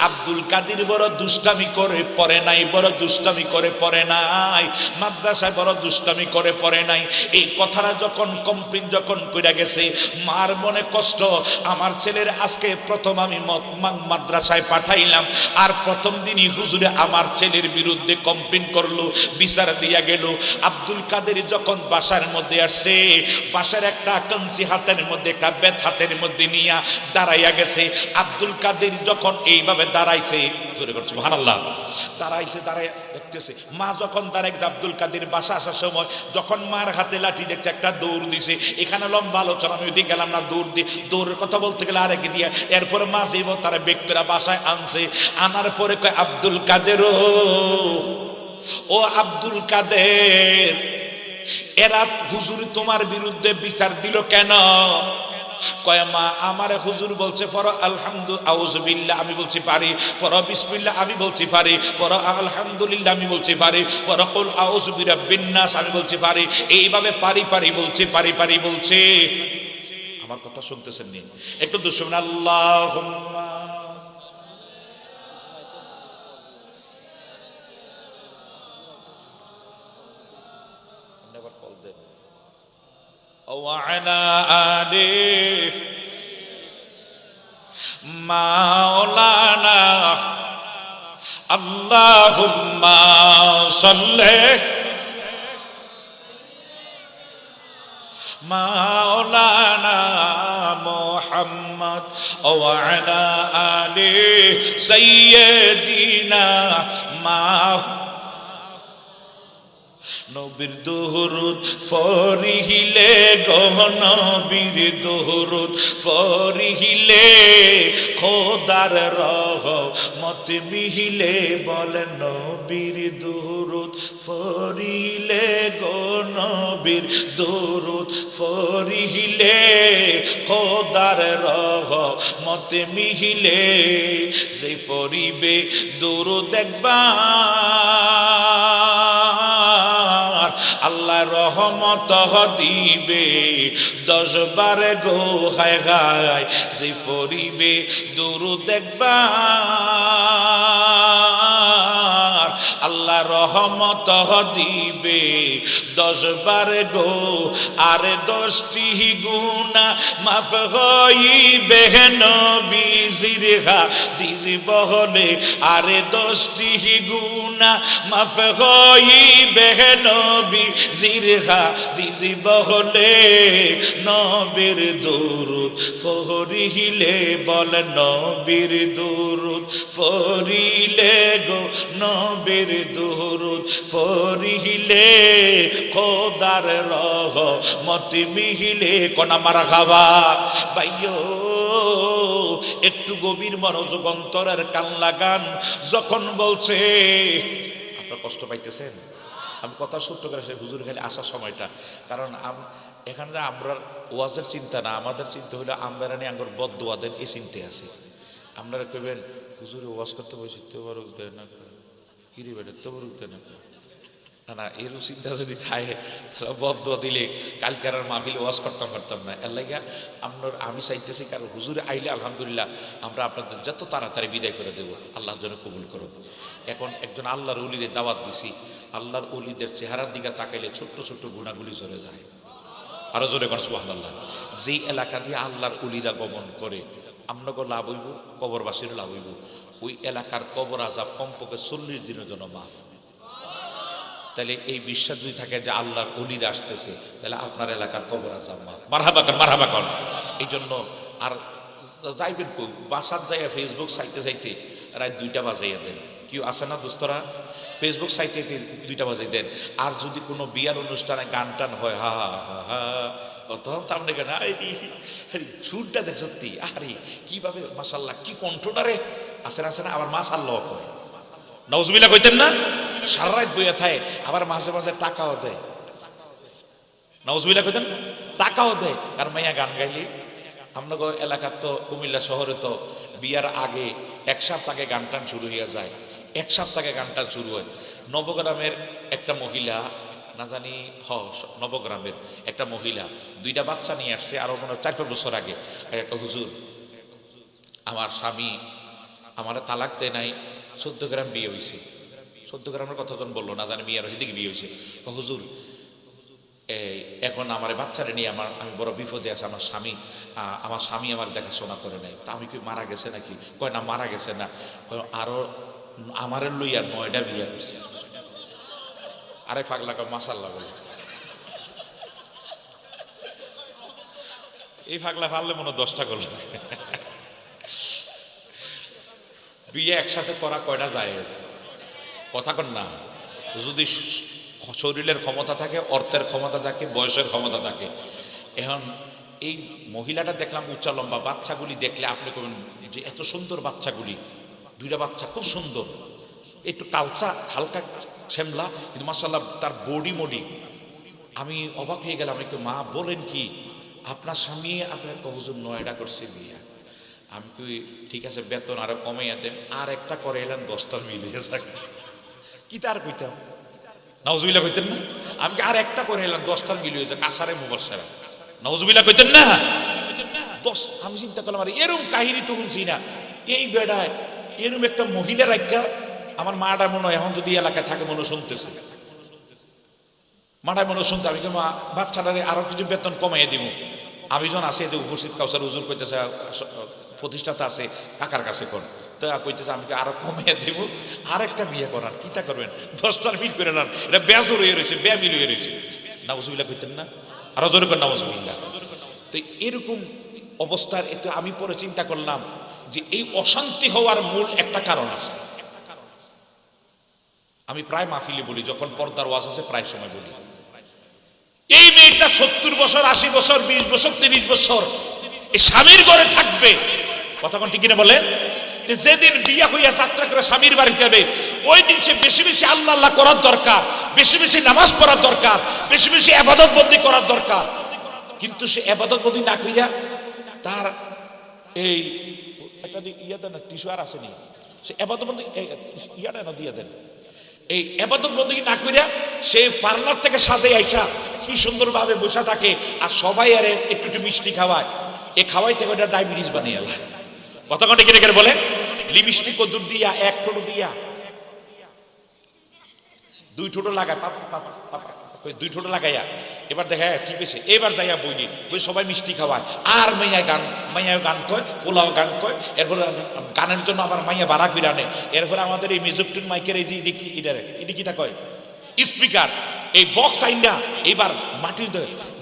আব্দুল কাদির বড় দুষ্টামি করে পড়ে নাই, বড় দুষ্টামি করে পড়ে নাই, মাদ্রাসায় বড় দুষ্টামি করে পড়ে নাই। এই কথাটা যখন কমপ্লিট যখন কইরা গেছে, মার মনে কষ্ট, আমার ছেলের আজকে প্রথম আমি মাদ্রাসায় পাঠাইলাম, আর প্রথম দিনই হুজুরে আমার ছেলের বিরুদ্ধে কমপ্লেন করলো, বিচার দিয়া গেল। আব্দুল কাদের যখন বাসার মধ্যে আসছে, বাসার একটা কঞ্চি হাতের মধ্যে, একটা বেত হাতের মধ্যে নিয়ে দাঁড়াইয়া গেছে। আব্দুল কাদের যখন এইভাবে দাঁড়াইছে, জোরে করছে সুবহানাল্লাহ, দাঁড়াইছে, দাঁড়ায় দেখতেছে মা যখন দাঁড়াইছে, আব্দুল কাদের বাসা আসার সময় যখন মার হাতে লাঠি দেখছে, একটা দৌড় দিছে। এখানে লম্বা আলোচনা, আমি ওইদিকে গেলাম না, দৌড়ের কথা বলতে গেলে আরেকে দিয়া, এরপরে মা যাইব তারা ব্যক্তিরা বাসায় আনছে, আনার পরে কয় আব্দুল কাদের, ও আব্দুল কাদের, এরা হুজুর তোমার বিরুদ্ধে বিচার দিল কেন? কয় মা আমারে হুজুর বলছে ফর আলহামদু আউযু বিল্লাহ, আমি বলছি পারি, ফর বিসমিল্লাহ আমি বলছি পারি, ফর আলহামদুলিল্লাহ আমি বলছি পারি, ফর কুল আউযু বিরাব্বিন নাস আমি বলছি পারি, এইভাবে পারি পারি বলছে, পারি পারি বলছে। আমার কথা শুনতেছেন নি? একটু দুশমন আল্লাহুম্মা وعلى آله مولانا اللهم صل مولانا محمد وعلى آله سيدنا محمد। নবীর দরুদ ফরিহিলে গো, নবীর দরুদ ফরিহিলে খোদার রহমত মিহিলে, বলে নবীর দরুদ ফরিহিলে গো, নবীর দরুদ ফরিহিলে খোদার রহমত মিহিলে, যে ফরিবে দরুদ একবার আল্লাহ রহমত দিবে 10 বার গো, হায় হায়, যে ফরিবে দরুদ একবার আল্লাহ রহমত দিবে 10 বার গো, আর 10টি গুনাহ মাফ হইবে নবীজির হাদিস বলে, আর 10টি গুনাহ মাফ হইবে নবীজির হাদিস বলে, নবীর দরুদ ফরিলে, বলে নবীর দরুদ ফরিলে গো, নবীর দরুদ ফরিলে খোদার রহমত মিহিলে। কোনা মারহাবা ভাইও, একটু গভীর মনোযোগ অন্তরের কান লাগান। যখন বলছে, আপনারা কষ্ট পাইতেছেন, আমি কথা সত্য করে সে হুজুর খালি আসার সময়টা, কারণ এখানে আমরা ওয়াজের চিন্তা না, আমাদের চিন্তা হইলো আমরা নিয়ে আঙ্গর বদদোয়াদের এই চিন্তে আছে। আপনারা কইবেন হুজুরে ওয়াজ করতে বসে তোবারক দেয় না, কিরে বেটা তোবারক দেয় না, না না, এরও চিন্তা যদি থাকে তাহলে বদদোয়া দিলে কালকে আর মাহফিলে ওয়াজ করতাম না। এর লাগিয়া আমি চাইতেছি, কারণ হুজুরে আইলে আলহামদুলিল্লাহ আমরা আপনাদের যত তাড়াতাড়ি বিদায় করে দেব, আল্লাহর জন্য কবুল করব। এখন একজন আল্লাহর ওলিদের দাওয়াত দিছি, আল্লাহর ওলিদের চেহারার দিকে তাকাইলে ছোট্ট ছোট্ট গুণাগুলি ঝরে যায়। আরো জোরে কোন সুবহানাল্লাহ। যেই এলাকা দিয়ে আল্লাহর ওলিরা গমন করে, আপনাকে লাভ হইব, কবরবাসীর লাভ হইব। ওই এলাকার কবর আযাব কমপক্ষে 40 দিনের জন্য মাফ। তাহলে এই বিশ্বাস যদি থাকে যে আল্লাহর ওলিরা আসতেছে, তাহলে আপনার এলাকার কবর আযাব মাফ। মারহাবা কর, মারহাবা কর। এই জন্য আর যাইবেন কই, বাসার যাইয়া ফেসবুক চাইতে চাইতে রাত 2টা বাজাইয়া দেন। কেউ আসে না দোস্তরা, ফেসবুক চাইতে 2টা বাজাই দেন। আর যদি কোনো বিয়ার অনুষ্ঠানে গান টান হয়, হা হা হা হা, তখন তো আপনি কেন সুরটা দেখ সত্যি, আরে কিভাবে মাশাল্লাহ, কি কণ্ঠটারে আসেন আসে না, আবার মাশাল্লাহ কয়, নাউজুবিল্লাহ কইতেন না, সারা রাত বইয়া থাকে, আবার মাঝে মাঝে টাকাও দেয়, নাউজুবিল্লাহ কইতেন, টাকাও দেয়। কারণ মাইয়া গান গাইলি, আপনাদের এলাকার তো কুমিল্লা শহরে তো বিয়ার আগে 1 সপ্তাহ আগে গান টান শুরু হয়ে যায়, 1 সপ্তাহ আগে গান টান শুরু হয়। নবগ্রামের একটা মহিলা, না জানি নবগ্রামের একটা মহিলা 2টা বাচ্চা নিয়ে আসছে, আরো মনে হয় 4-5 বছর আগে। একটা হুজুর, আমার স্বামী আমার তালাক দেয় নাই, 14 গ্রাম বিয়ে হয়েছে। 14 গ্রামের কথা যখন বললো, না জানি বিয়ার দিকে বিয়ে হয়েছে। হুজুর এই এখন আমার বাচ্চারা নিয়ে আমি বড় বিপদে আছি, আমার স্বামী আমার দেখাশোনা করে নাই। তা আমি কি মারা গেছে নাকি? কয় না, মারা গেছে না, আরো আমার লইয়া 9টা বিয়ে করছে। আরে পাগলা কয় মাশাআল্লাহ বলে, এই পাগলা পারলে মনে 10টা করল। বিয়ে একসাথে করা কয়টা যায়? কথা কন না। যদি শরীরের ক্ষমতা থাকে, অর্থের ক্ষমতা থাকে, বয়সের ক্ষমতা থাকে। এখন এই মহিলাটা দেখলাম উচ্চা লম্বা, বাচ্চাগুলি দেখলে আপনি কবেন যে এত সুন্দর বাচ্চাগুলি, 2টা বাচ্চা খুব সুন্দর, একটু কালচা হালকা শ্যামলা, কিন্তু মাশাআল্লাহ তার বডি মডি, আমি অবাক হয়ে গেলাম। আমি মা বলেন কি, আপনার স্বামী আপনার হুজুর 9টা করছে বিয়ে। আমি কি ঠিক আছে, বেতন আরো কমাইয়া দেন, আর একটা করে এলেন 10টার মিলিয়ে যাক, কি তার কইতাম, নাউজুবিল্লাহ কইতেন না? আমি আর একটা করে এলাম 10টার মিল হয়ে যায়, কাসারে মুবাশশারা, নাউজুবিল্লাহ কইতেন না? 10। আমি চিন্তা করলাম, আর এরকম কাহিনী তো শুনছি না। এই বেড়ায় এরকম একটা মহিলা রাখা, আমার মাটা মনে হয় এখন যদি এলাকায় থাকে মনে শুনতেছে, মাটায় মনে শুনতে। আমি মা বাচ্চাটারে আরো কিছু বেতন কমাইয়ে দিব। আমি যখন আসি এতে উপস্থিত কাউসার হুজুর কইতেছে, প্রতিষ্ঠাতা আছে কাকার কাছে কোন, তো কইতেছে আমি আরো কমিয়ে দেব, আরেকটা বিয়ে করার, কিতা করবেন, 10টার মিল করে নেন, এটা বেজর হয়ে রয়েছে, মিল হয়ে রয়েছে। নাউজুবিল্লাহ কইতেন না? আরো জোরে করেন নাউজুবিল্লাহ। তো এরকম অবস্থার এতে আমি পরে চিন্তা করলাম যে এই অশান্তি হওয়ার মূল একটা কারণ আছে। আমি প্রায় মাহফিলে বলি, যখন পর্দার ওয়াজ আছে প্রায় সময় বলি, এই মেয়েটা 70 বছর, 80 বছর, 20 বছর, 30 বছর এই স্বামীর ঘরে থাকবে। কথা কোন ঠিক কিনা বলেন? যেদিন বিয়ে হইয়া যাত্রা করে স্বামীর বাড়ি যাবে, ওই দিন সে বেশি বেশি আল্লাহ আল্লাহ করার দরকার, বেশি বেশি নামাজ পড়ার দরকার, বেশি বেশি ইবাদত বন্দি করার দরকার। কিন্তু সে ইবাদত বন্দি না কইয়া তার এই একটা ইয়া দেন, টিস্যু আর আসেনি, সে ইবাদত বন্দি ইয়াটা না দিয়ে দেন, এই ইবাদত বন্দি না কইরা সে পার্লার থেকে সাজে আইসা কি সুন্দরভাবে বসে থাকে, আর সবাই আরে একটু একটু মিষ্টি খাওয়ায়, এ খাওয়াই থেকে ওটা ডায়াবেটিস বানিয়ে এলা। কথা কোন ঠিক বলে? লিপস্টিক কদুর দিয়া, 1 ঠোঁট দিয়া, 2 ঠোঁট লাগায়, 2 ঠোঁট লাগাইয়া এবার দেখা ঠিক আছে, এবার যাইয়া বই সবাই মিষ্টি খাওয়ায়, আর মাইয়া গান কয়, পোলাও গান কয়, এরপরে গানের জন্য আবার মাইয়া বাড়া করে আনে। এরপরে আমাদের এই মিউজিক মাইকের এই যে ইডি কিটা কয় স্পিকার, এই বক্স আইনা এবার মাটির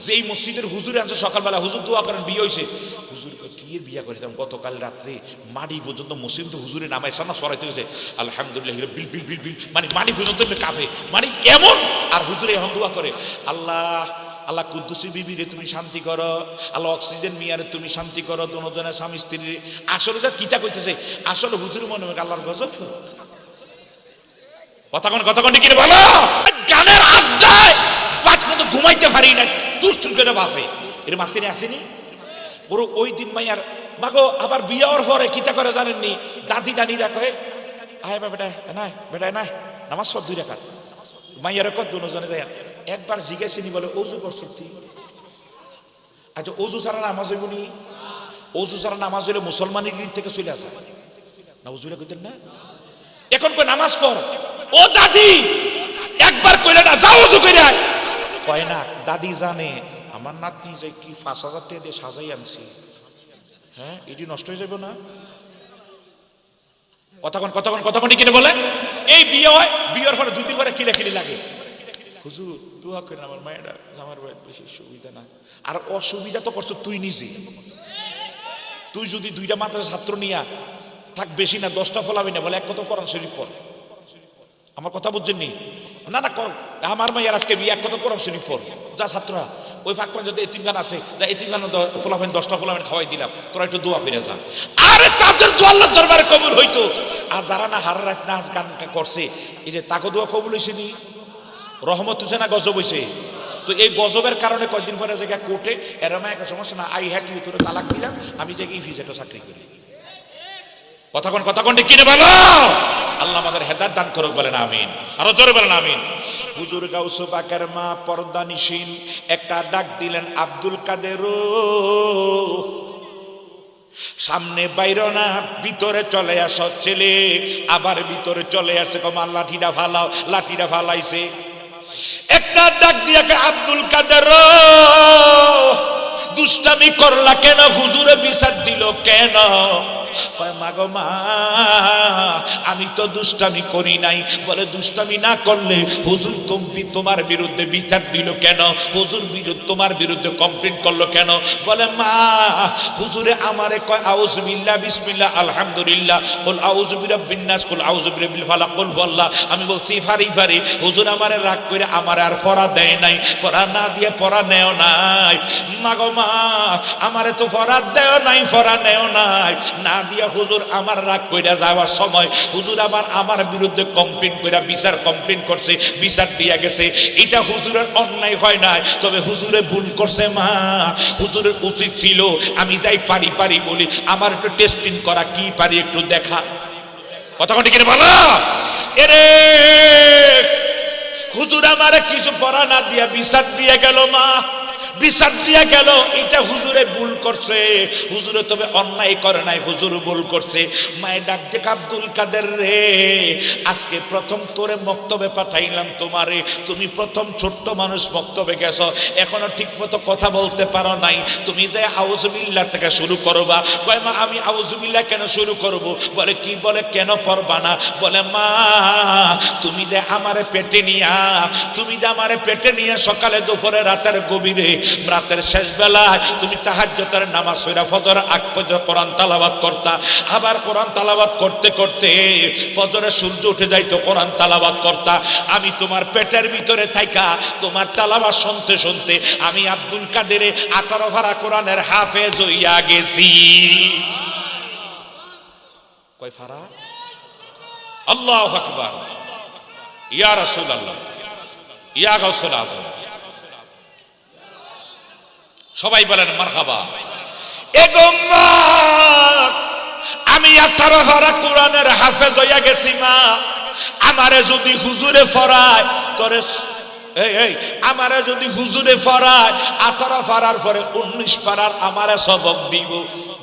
যেই মসজিদের হুজুরে আনছে, সকালবেলা হুজুর দোয়া করেন বিয়ে হয়েছে, হুজুর কি বিয়া করিতাম গতকাল রাত্রে, মাটি পর্যন্ত মসজিদ তো হুজুরে নামায় সামনা সরাইতে হয়েছে, আলহামদুলিল্লাহ বিল বিল বিল বিল, মানে মাটি পর্যন্ত কাফে, মানে এমন। আর হুজুরে এখন দোয়া করে, আল্লাহ আল্লাহ কুদ্দুসি বিবি রে তুমি শান্তি করো, আল্লাহ অক্সিজেন মিয়ারে তুমি শান্তি করো, দুজনের স্বামী স্ত্রী। আসলে যা কিটা কইতেছে, আসলে হুজুর মনে হয় আল্লাহর গজব। কথা কোন কি বলো, গানের আড্ডায় পাঁচ মতো ঘুমাইতে পারি না, চুর চুর করে বাসে, এর মাসিনে আসেনি। ওর ওই দিন মাইয়ার মাগো আবার বিয়ে হওয়ার পরে কিতা করে জানেননি, দাদি নানিরা কয়ে আয় বেটা নাই, বেটা নাই, নামাজ পড় 2 রাকাত। মাইয়ার কত দুজনে যায়, একবার জিজ্ঞাসিনি বলে ওযু করছিস তুই? আচ্ছা ওযু ছাড়া নামাজ হইব নি? ওযু ছাড়া নামাজ হইলে মুসলমানের গিরি থেকে চলে আসা না, ওযু কইতেন না? এখন কই নামাজ পড়, ও দাদি একবার কইলে না, যাও ওযু কইরা কয় না। দাদি জানে আমার নাতনি যে কি 5,000 টাকা দিয়ে সাজাই আনছি, হ্যাঁ এটি নষ্ট হয়ে যাবে না? কথা কিনে বলে এই বিয়ে হয়, বিয়ের পরে 2 দিন পরে কিলাকিলি লাগে, হুজুর দোয়া করেন আমার মায়েরা, আমার বেশি সুবিধা না। আর অসুবিধা তো করছো তুই নিজে। তুই যদি 2টা মাদ্রাসা ছাত্র নিয়া থাক, বেশি না 10টা ফলাবি না, বলে এক কথা কোরআন শরীফ পড়। আমার কথা বুঝছেন নি? না না কর, আমার মায়ের আজকে বিয়ে, এক কথা কোরআন শরীফ পড়। যা ছাত্ররা ওই ফাঁকপান যদি এতিমখানা আছে, যা এতিমখানা ফলাফেন 10টা ফলাফেন খাওয়াই দিলাম, তোরা একটু দোয়া ফিরে যা। আরে তাদের দোয়া আল্লাহর দরবারে কবুল হইতো। আর যারা না হারা রাত নাচ গান করছে, এই যে তাকে দোয়া কবুল হয়েছে নি, রহমত হচ্ছে না গজব হয়েছে। তো এই গজবের কারণে কয়েকদিন পরে জায়গা কোর্টে এরম একটা সমস্যা না, আই হ্যাড ইউ, তোরে তালাক দিলাম, আমি যে ইফিজেটও চাকরি করি। কথা কোন ঠিক কিনে বলো। আল্লাহ আমাদের হেদায়েত দান করুক, বলেন আমিন। আরো জোরে বলেন আমিন। হুজুর গাউসে পাকের মা পর্দানিশীন একটা ডাক দিলেন, আব্দুল কাদের সামনে বাইরো না, ভিতরে চলে আসো ছেলে। আবার ভিতরে চলে আসে, কমা লাঠিটা ফালাও, লাঠিটা ফালাইছে। একটা ডাক দিয়া আব্দুল কাদের দুষ্টামি করলা কেন, হুজুরে বিচার দিল কেন? কয় মা গো মা, আমি তো দুষ্টামি করি নাই। বলে দুষ্টামি না করলে হুজুর তুমি তোমার বিরুদ্ধে বিচার দিল কেন? হুজুর তোমার বিরুদ্ধে কমপ্লেন করলো কেন? বলে মা, হুজুরে আমারে কয় আউযু বিল্লাহ বিসমিল্লাহ আলহামদুলিল্লাহ কুল আউযু বিরাব্বিন নাস কুল আউযু বিরাব্বিল ফালাক কুল হুয়াল্লাহ। আমি বলছি ফারি হুজুর আমারে রাগ করে আমার আর পড়া দেয় নাই, পড়া না দিয়ে পড়া নেও নাই। মা গো মা, আমারে তো পড়া দেও নাই, পড়া নেও নাই, না দিয়া হুজুর আমার রাগ কইরা যাওয়ার সময় হুজুর আমার বিরুদ্ধে কমপ্লেন কইরা কমপ্লেন করছে, বিচার দিয়া গেছে। এটা হুজুরের অন্যায় হয় নাই, তবে হুজুরে ভুল করছে মা। হুজুরের উচিত ছিল আমি যাই পারি বলি, আমার একটু টেস্টিং করা, কি পারি একটু দেখা। কথা ঠিক বলো। এরে হুজুর আমারে কিছু পড়া না দিয়া বিচার দিয়ে গেল মা, বিচার দিয়া গেল। এটা হুজুরে ভুল করছে, হুজুরে তবে অন্যায় করে নাই, হুজুর ভুল করছে। মায়ের ডাক দেখ, আব্দুল কাদের রে, আজকে প্রথম তোরে মক্তবে পাঠাইলাম তোমারে, তুমি প্রথম ছোট্ট মানুষ মক্তবে গেছো, এখনো ঠিক মতো কথা বলতে পারো নাই, তুমি যে আউযুবিল্লাহ থেকে শুরু করবা। কয় মা আমি আউযুবিল্লাহ কেন শুরু করব? বলে কি, বলে কেন পড়বা না? বলে মা, তুমি যে আমারে পেটে নিয়া সকালে দুপুরে রাতের গভীরে রাতের শেষ বেলায় তুমি তাহাজ্জুদের নামাজ পড়া ফজর আগ পর্যন্ত কোরআন তেলাওয়াত করতা। আবার কোরআন তেলাওয়াত করতে করতে ফজরের সূর্য উঠে যাইতো, কোরআন তেলাওয়াত করতা। আমি তোমার পেটের ভিতরে থাইকা তোমার তেলাওয়াত শুনতে শুনতে আমি আব্দুল কাদের 18 পারা কোরআনের হাফেজ হইয়া গেছি। কয় পারা? আল্লাহু আকবার, ইয়া রাসূলুল্লাহ, ইয়া গাউসুল আযম। সবাই বলেন মারহাবা। এগো মা, আমি 18 পারা কোরআনের হাফেজ হইয়া গেছি মা। আমারে যদি হুজুরে ফরায় তোরে, এই আমারে যদি হুজুরে ফরায় 18 পারার পরে 19 পারার আমারে সবক দিব।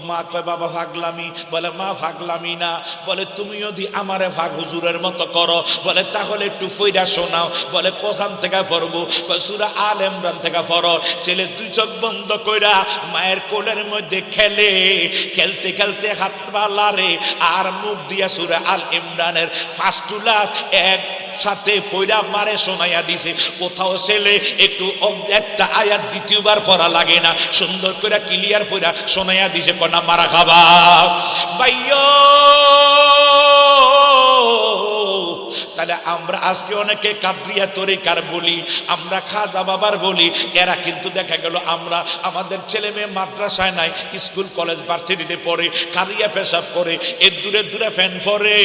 মা কয় বাবা ফাগলামি? বলে মা ফাগলামি না, বলে তুমি যদি আমারে ফাগ হুজুরের মতো করো, বলে তাহলে একটু ফইরা শোনাও। বলে কোরআন থেকে পড়বো? কয় সূরা আল ইমরান থেকে পড়ো। ছেলে 2 চোখ বন্ধ কইরা মায়ের কোলের মধ্যে খেলতে খেলতে হাত পা লারে আর মুখ দিয়া সূরা আল ইমরানের ফাস্টুলা এক সাথে পয়রা মারে শোনাইয়া দিছে। কোথাও ছেলে একটু একটা আয়াত দ্বিতীয়বার পড়া লাগে না, সুন্দর করে ক্লিয়ার পয়রা শোনাইয়া দিছে। কোনা মারা খাবা ভাইয়ো। তাহলে আমরা আজকে অনেকে কাদরিয়া তরিকার বলি, আমরা খাজা বাবার বলি, এরা কিন্তু দেখা গেল আমরা আমাদের ছেলে মেয়ে মাদ্রাসায় নাই, স্কুল কলেজ ভার্সিটিতে পড়ে, কারিয়া পেশাব করে, এর দূরে ফ্যান পরে।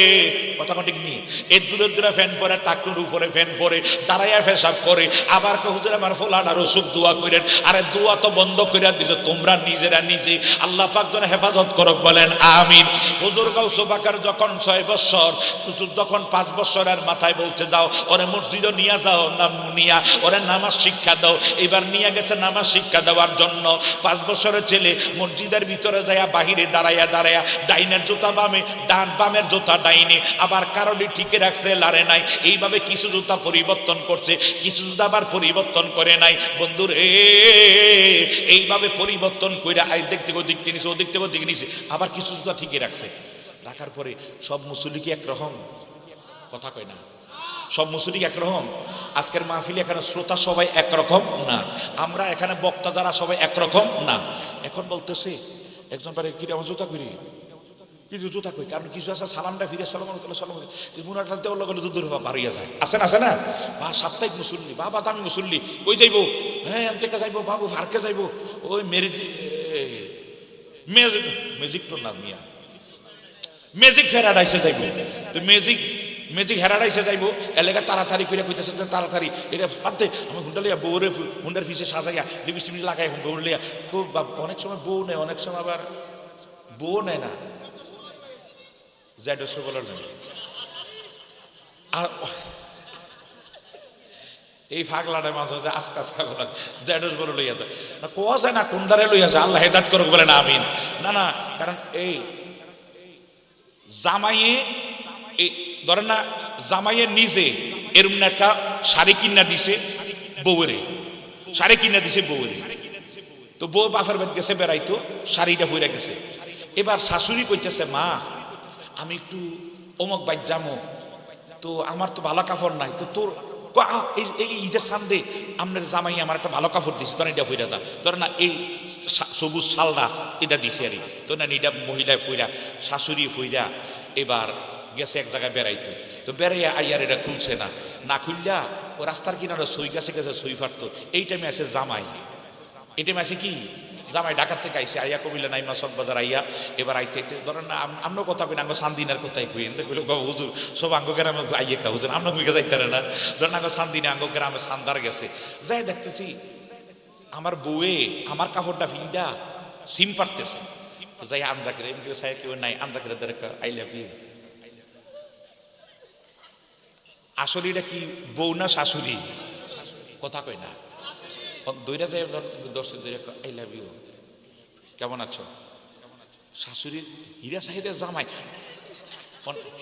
কথা ঠিক নেই? এর দূরে ফ্যান পরে, টাকুর উপরে ফ্যান পরে, দাঁড়াইয়া পেশাব করে। আবার হুজুর আমার ফলানার ওষুধ দোয়া করেন। আরে দোয়া তো বন্ধ করে দিছো তোমরা নিজেরা নিজে। আল্লাহ পাক যেন হেফাজত করক, বলেন আমিন। হুজুর গাউসে পাকের যখন 6 বছর, হুজুর যখন 5 বছরের মাথায় বলতে যাও ওরে মসজিদে নিয়ে যাও, নিয়া ওরে নামাজ শিক্ষা দাও। এবার নিয়ে গেছে নামাজ শিক্ষা দেওয়ার জন্য। 5 বছরের ছেলে মসজিদের ভিতরে যায়া বাহিরে দাঁড়াইয়া ডাইনের জুতা বামে, বামের জুতা ডাইনে, আবার কারোরই ঠিকই রাখছে, লারে নাই। এইভাবে কিছু জুতা পরিবর্তন করছে, কিছু জুতা আবার পরিবর্তন করে নাই। বন্ধুর এইভাবে পরিবর্তন করে দেখতে ওদিক নিছে, ওদিক থেকে ওদিকে নিছে, আবার কিছু জুতা ঠিকই রাখছে। রাখার পরে সব মুসল্লি কি একরকম? কথা কয় না। সব মুসল্লি একরকম? আজকের মাহফিলে এখানে শ্রোতা সবাই একরকম না, আমরা এখানে বক্তা যারা সবাই একরকম না। এখন বলতেছে একজন পারে কি আমার জুতা করি, কি জুতা কই, কারণ কিছু আছে সালামটা ফিরে সালাম সালাম মুনাটা দেওয়ার লগে দূর বাড়িয়ে যায়, আছে না? আছে না? বা সাপ্তাহিক মুসল্লি, বাবা দামি মুসল্লি, ওই যাইবো, হ্যাঁ থেকে যাইবো, বাবু ভারকে যাইবো, ওই ম্যাজিক তো না মিয়া, ম্যাজিক ফেরাডাইসে যাইবো। তো ম্যাজিক হেরাডাইসে যাইবো, এলাকা তাড়াতাড়ি করে কইতেছে তাড়াতাড়ি এটা পাতে আমি হুন্ডালিয়া বউরে হুন্ডার ফিসে সাজাইয়া লিপস্টিক লাগাই বউ লিয়া খুব। অনেক সময় বউ নেয়, অনেক সময় আবার বউ নেয় না, জ্যাডস বলার নেই। আর এই ফাগলাটা মাঝে মাঝে আজকা আজকা কথা জ্যাডস বলে লইয়া যায় না, কোয়া যায় না কোনদারে লইয়া যায়, আল্লাহ হেদায়েত করুক বলে না আমিন। না না, কারণ এই জামাইয়ে এই ধরেন না, জামাইয়ের নিজে এরম একটা শাড়ি কিনা দিছে বউরে, শাড়ি কিনা দিছে বউরে। তো বউ বাপের বাড়ি গেছে বেড়াইতো, শাড়িটা পইরা গেছে। এবার শাশুড়ি কইতেছে মা আমি একটু অমুক বাইর যামো, তো আমার তো ভালো কাপড় নাই, তো তোর এই ঈদের সান্দে আপনার জামাই আমার একটা ভালো কাপড় দিছে, ধরেন এটা ফইরা যা, ধরেন না এই সবুজ শালটা এটা দিছে আর তো না, এটা মহিলায় ফইরা শাশুড়ি ফইরা এবার গেছে এক জায়গায় বেড়াইতো। তো বেড়াইয়া আইয়ার এটা খুলছে না, না খুললা ও রাস্তার কিনারে সই গেছে সই ফারতো। এই টাইমে আছে জামাই, এই টাইমে আছে কি জামাই ঢাকার থেকে আইসে, আইয়া কবিলা নাইমা সদবাজার আইয়া এবার আইতে ধরেন না আমরা কথা কই না, আঙ্গ সান্দিনার কথাই কই, এতে কইল হুজুর সব আঙ্গ গ্রামে আইয়ে কা হুজুর আমরা মুখে যাইতে না, ধরেন আঙ্গ সান্দিনে আঙ্গ গ্রামে সান্দার গেছে, যাই দেখতেছি আমার বউয়ে আমার কাপড়টা ফিন্ডা সিম পারতেছে। তো যাই আমজা করে এমনি করে সাহেব কেউ নাই, আমজা করে আই লাভ ইউ। আসলে এটা কি বউ না শাশুড়ি? কথা কই না। দইরা যায় দর্শক আই লাভ ইউ, কেমন আছো? শাশুড়ি হীরা সাহেবের জামাই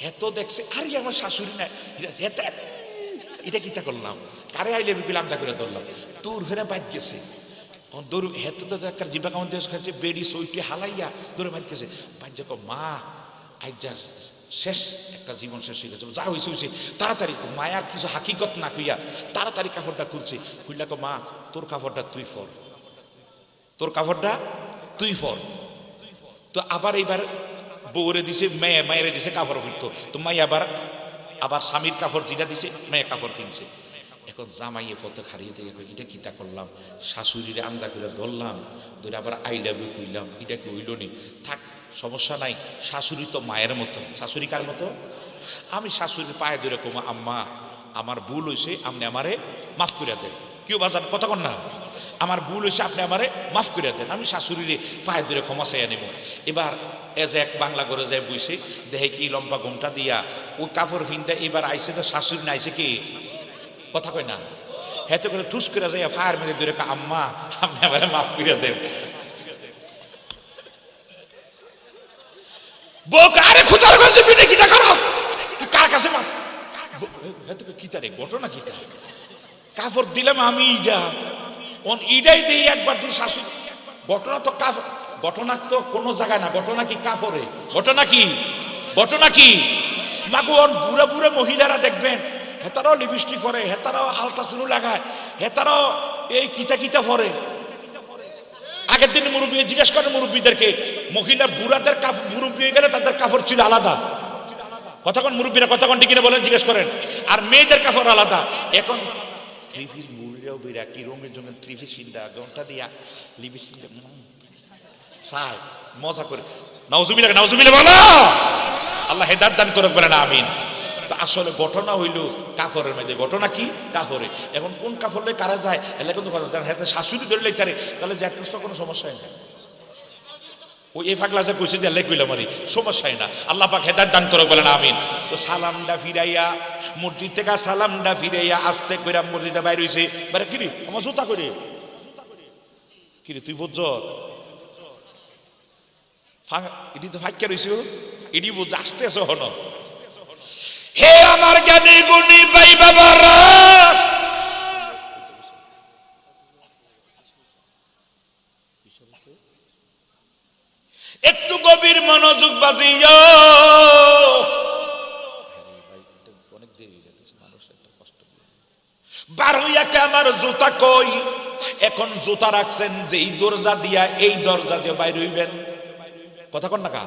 হেতো দেখছে, আরে আমার শাশুড়ি না হেতা, এটা কিতা করলাম, কারে আই লাভ ইউ বলে আমজা করে ধরলাম, তোর ফেরা বাইক গেছে দৌড় হেতো তো একটা জিবা কামন দেশ খাচ্ছে বেড়ি সইটি হালাইয়া দৌড়ে বাইক গেছে। বাইক যাক মা আই যা শেষ, একটা জীবন শেষ হয়ে গেছে, যা হয়েছে হয়েছে তাড়াতাড়ি। মায়ার কিছু হাকিকত না কইয়া তাড়াতাড়ি কাপড়টা খুলছে, খুললা কো মা তোর কাপড়টা তুই ফর, তোর কাপড়টা তুই ফর। তো আবার এইবার বউরে দিছে, মায়েরে দিছে কাপড় ফিরতো, তো মাই আবার স্বামীর কাপড় যেটা দিছে মেয়ে কাপড় ফিনছে। এখন জামাইয়ে ফটো হারিয়ে থেকে এটা কিতা করলাম, শাশুড়ির আঞ্জা করে ধরলাম, ধরে আবার আই লাভ ইউ কইলাম, এটা কি হইল নি, থাক সমস্যা নাই। শাশুড়ি তো মায়ের মতো, শাশুড়ি কার মতো? আমি শাশুড়ির পায়ে ধরে কমা আম্মা আমার ভুল হয়েছে, আপনি আমারে মাফ করে দেন। কেউ বাজান কথা কন না, আমার ভুল হয়েছে আপনি আমারে মাফ করে দেন, আমি শাশুড়িরে পায়ে ধরে ক্ষমা চাইয়া নেব। এবার এজ এক বাংলা করে যায় বইছে, দেখে কি লম্বা ঘোমটা দিয়া ওই কাপড় ফিনতে এবার আইসে, তো শাশুড়ি না আইসে কি কথা কয় না, হেতে করে ঠুস করে যাইয়া ফায়ার মেরে ধরে আম্মা আপনি আমারে মাফ করে দেন। আরে খুদার কাছে পিঠে কিটা করস তুই, কার কাছে মাফ কিতা রে, ঘটনা কিতা, কাপড় দিলাম আমি ইডাই দিই একবার দিই শাশুড়ি, ঘটনা তো কাপড়, ঘটনা তো কোনো জায়গায় না, ঘটনা কি কাপড়ে, ঘটনা কি, ঘটনা কি মাগো বুড়া বুড়া মহিলারা দেখবেন হেতারাও লিপস্টিক পরে, হেতারাও আলতা চুনু লাগায়, হেতারাও এই কিতা কিতা পরে। আগের দিন মুরব্বী জিজ্ঞেস করেন মুরব্বীদেরকে, মহিলা বুড়াদের মুরব্বী হয়ে গেলে তাদের কাপড় ছিল আলাদা, কতক্ষণ মুরব্বীরা কতক্ষণ ঠিক বলেন জিজ্ঞেস করেন, আর মেয়েদের কাপড় আলাদা। এখন থ্রি পিস মুরব্বীরাও বেরা কি রঙের জন্য থ্রি পিস চিন্তা ঘন্টা দিয়া লিপস্টিক চায় মজা করে, নাউজুবিল্লাহ নাউজুবিল্লাহ বলো, আল্লাহ হেদায়েত দান করুক বলেন আমিন। তো আসলে ঘটনা হইল কাফরের মধ্যে, ঘটনা কি কাফরে। এখন কোন কাফর লই কারা যায় এলে কিন্তু হাতে শাশুড়ি ধরে লাইতারে, তাহলে যে একটু কোনো সমস্যা হয় না, ওই এই ফাগলা যে কইছে যে আল্লাহ কইলাম আরে সমস্যা হয় না, আল্লাহ পাক হেদায়েত দান করুক বলেন আমিন। তো সালামটা ফিরাইয়া মসজিদ থেকে সালামটা ফিরাইয়া আস্তে কইরা মসজিদে বাইর হইছে, বারে কিরে আমার জুতা করে কিরে তুই বুঝছ এটি তো ফাঁকা রইছে, এটি বুঝ আসতে আছো হন। হে আমার জ্ঞানী গুণী ভাই বাবারা, একটু গভীর মনোযোগ বাজিও। অনেক দেরি হয়ে যাচ্ছে, মানুষ একটা কষ্ট। বার হইয়াকে আমার জুতা কই? এখন জুতা রাখছেন যেই দরজা দিয়া, এই দরজা দিয়ে বাইর হইবেন। কথা কন না কা?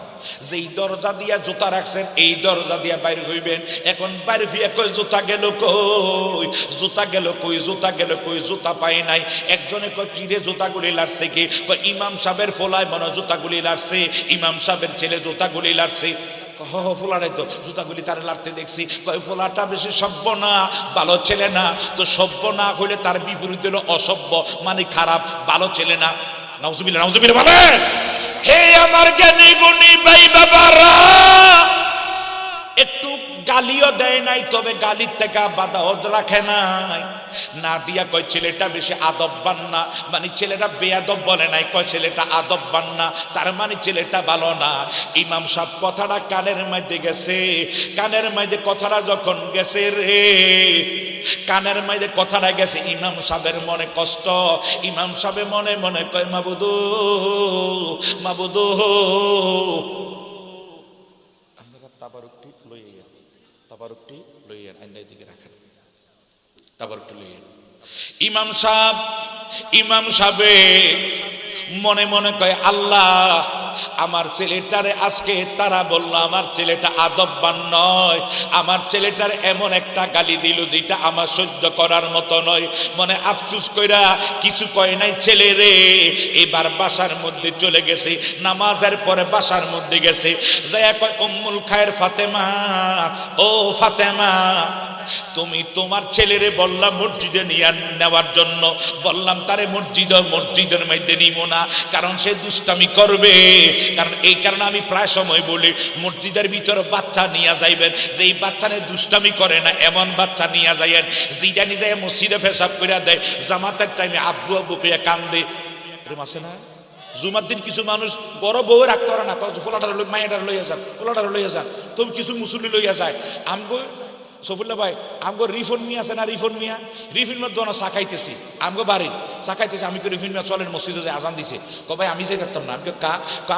যেই দরজা দিয়া জুতা রাখছেন এই দরজা দিয়া বাইর হইবেন। এখন বাইর হইয়া কই জুতা গেল কই? জুতা গেল কই? জুতা গেল কই? জুতা পাই নাই। একজনে কয় কি রে জুতাগুলি লাড়ছে কি? কয় ইমাম সাহেবের পোলায় মনে জুতাগুলি লাড়ছে, ইমাম সাহেবের ছেলে জুতাগুলি লাড়ছে। ফোলাটাই তো জুতাগুলি তার লাড়তে দেখছি। কয় ফোলাটা বেশি সভ্য না, ভালো ছেলে না। তো সভ্য না হইলে তার বিপরীত হলো অসভ্য, মানে খারাপ, ভালো ছেলে না। নাউজুবিল্লাহ, নাউজুবিল্লাহ বলেন। হে আমার জ্ঞানী গুণী ভাই বাবারা, একটু গালিও দেয় নাই, তবে গালির থেকে বাধাও রাখে নাই। না দিয়া কয় ছেলেটা বেশি আদববান না, মানে ছেলেটা বেয়াদব বলে নাই, কয় ছেলেটা আদববান না, তার মানে ছেলেটা ভালো না। ইমাম সাহেব কথাটা কানের মধ্যে গেছে। কানের মধ্যে কথাটা যখন গেছে রে, কানের মধ্যে কথাটা গেছে, ইমাম সাহেবের মনে কষ্ট। ইমাম সাহেব মনে মনে কয় মাবুদু, মাবুদু, আপনারা তাবারুকটি লইয়া, তাবারুকটি লইয়া আইনার দিকে রাখেন, তাবারুকটি লইয়া। ইমাম সাহেব, ইমাম সাহেব মনে মনে কয় আল্লাহ, আমার ছেলেটারে আজকে তারা বললো আমার ছেলেটা আদববান নয়, আমার ছেলেটার এমন একটা গালি দিল যেটা আমার সহ্য করার মতো নয়। মনে আফসুস কইরা কিছু কয় নাই ছেলে রে। এবার বাসার মধ্যে চলে গেছে, নামাজের পরে বাসার মধ্যে গেছে, যাইয়া কয় উম্মুল খায়ের ফাতেমা, ও ফাতেমা, তুমি তোমার ছেলেরে বললাম মসজিদে নিয়ে নেওয়ার জন্য, বললাম তারে মসজিদের মধ্যে নিব না, কারণ সে দুষ্টামি করবে। কারণ এই কারণে আমি প্রায় সময় বলি মসজিদের ভিতরে বাচ্চা নিয়ে যাইবেন, যেই বাচ্চা নিয়ে দুষ্টামি করে না এমন বাচ্চা নিয়ে যাইয়েন, যেটা নিজে মসজিদে পেশাব করে দেয়, জামাতের টাইমে আব্বু আব্বু পেয়ে কান্দে। এরকম আছে না? জুমার দিন কিছু মানুষ বড় বউ রাখতে পারে না, ফোলাটার মায়েটার লইয়া যান, ফোলাটার লইয়া যান, তুমি কিছু মুসল্লি লইয়া যায়। আমগো সফুল্লা ভাই, আমগো রিফন মিয়া আছে না, রিফন মিয়া, রিফিন মধ্যে না চা খাইতেছি, আমগো বাড়ি চা খাইতেছি, আমি কে রিফিন মিয়া চলেন মসজিদে যে আজান দিছে, ভাই আমি যাই থাকতাম না। আমি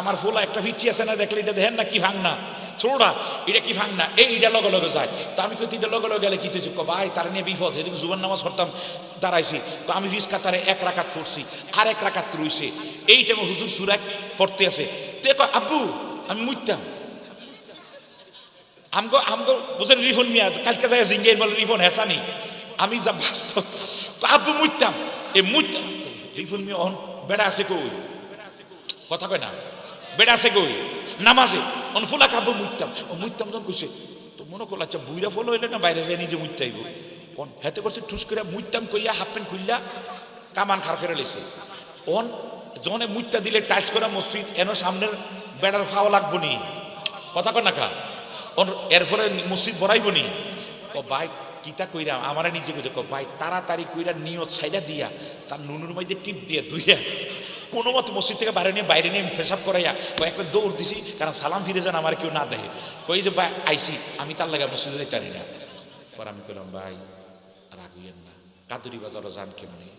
আমার ফোলা একটা ফিচ্ছি আছে না, দেখলে এটা দেখেন না কি ভাঙ না ছোড়া, এটা কি ভাঙ না, এইটা লগে লগে যায়। তো আমি কই তিনটা লগে লগে গেলে কি হয়েছে? ভাই তারা নিয়ে বিপদ। এদিকে জুবান নামাজ পড়তাম, দাঁড়াইছি, তো আমি রিস্কা তারে এক রাকাত ফুটছি, আর এক রাকাত রইছে। এই টাইমে হুজুর সুরাক পড়তে আছে, তে কয় আব্বু আমি মুইতাম। আমগো আমগো বুঝেন রিফোন মিয়া কালকে যায় জিঙ্গের বলে রিফোন হেসানি, আমি যা বাস্তব আব্বু মুইতাম, এ মুইতাম। রিফোন মিয়া অন বেড়া আছে কই? কথা কয় না, বেড়া আছে কই? নামাজে অন ফুলা কাব্বু মুইতাম। ও মুইতাম যখন কইছে তো মনে করল আচ্ছা বুইরা ফলো হইলে না বাইরে যায় নিজে মুইতাইব। অন হেতে করছে ঠুস করে মুইতাম কইয়া হাফ প্যান্ট খুললা কামান খার করে লেছে। অন যখন মুইতা দিলে টাইট করা মসজিদ এন সামনের বেড়ার ফাও লাগবো নি, কথা কয় না কা, এরপরে মসজিদ বড়াইব নি। ভাই কিতা কইরা আমার নিজে কইতে ভাই তাড়াতাড়ি কইরা নিয়ত ছাইরা দিয়া তার নুনুর মধ্যে টিপ দিয়ে ধুইয়া কোনো মতো মসজিদ থেকে বাইরে নিয়ে পেশাব করাইয়া একটা দৌড় দিছি, কারণ সালাম ফিরে যান আমার কেউ না দেখে। কই যে ভাই আইসি আমি তার লাগে মসজিদে যাইতে পারি না। পর আমি কইলাম ভাই রাগ হইয়েন না, কাদুরি বাজারও যান কেমনি,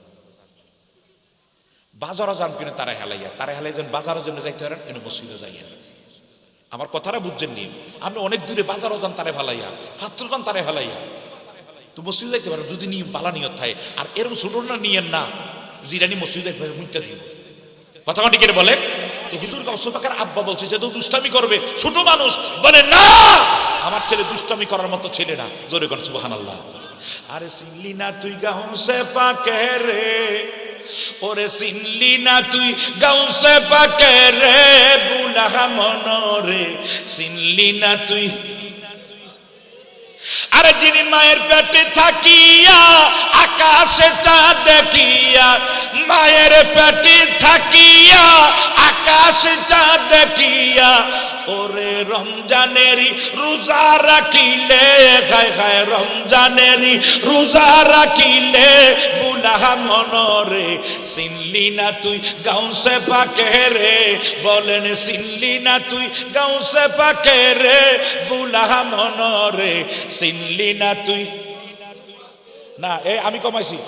বাজারও যান কিনে তারা হেলাই যেন বাজারের জন্য যাইতে পারেন এনে মসজিদে যাইয়েন। আমার কথাটা বুঝছেন নি? আপনি অনেক দূরে বাজারও যান তারে ফেলাইয়া, ফাত্র যান তারে ফেলাইয়া, তো মসজিদ যাইতে পারেন যদি বালা নিয়ত থাকে। আর এরকম ছোট না নিয়েন না জিরানি মসজিদে মুইতে দিন, কথা ঠিক বলে। তো হুজুর গাউসুল পাকের আব্বা বলছে যে তো দুষ্টামি করবে, ছোট মানুষ বলে না আমার ছেলে দুষ্টামি করার মতো ছেলে না। জোরে করেন সুবহানাল্লাহ। আরে চিনলি না তুই গাউসে পাকে রে, ওরে চিনলি না তুই গাউসে পাকে রে, বুলাহা মনরে চিনলি না তুই। আরে যিনি মায়ের পেটে থাকিয়া আকাশে চাঁদ দেখিয়া, মায়ের পেটে থাকিয়া আকাশে চাঁদ দেখিয়া, ওরে রমজানেরই রোজা রাখিলে, খায় খায় রমজানেরই রোজা রাখিলে, বুলাহা মনরে চিনলি না তুই গাউসে পাকে রে, বলেন চিনলি না তুই গাউসে পাকে রে, বুলাহা মনরে চিনলি না তুই। না আমি কমাইছি,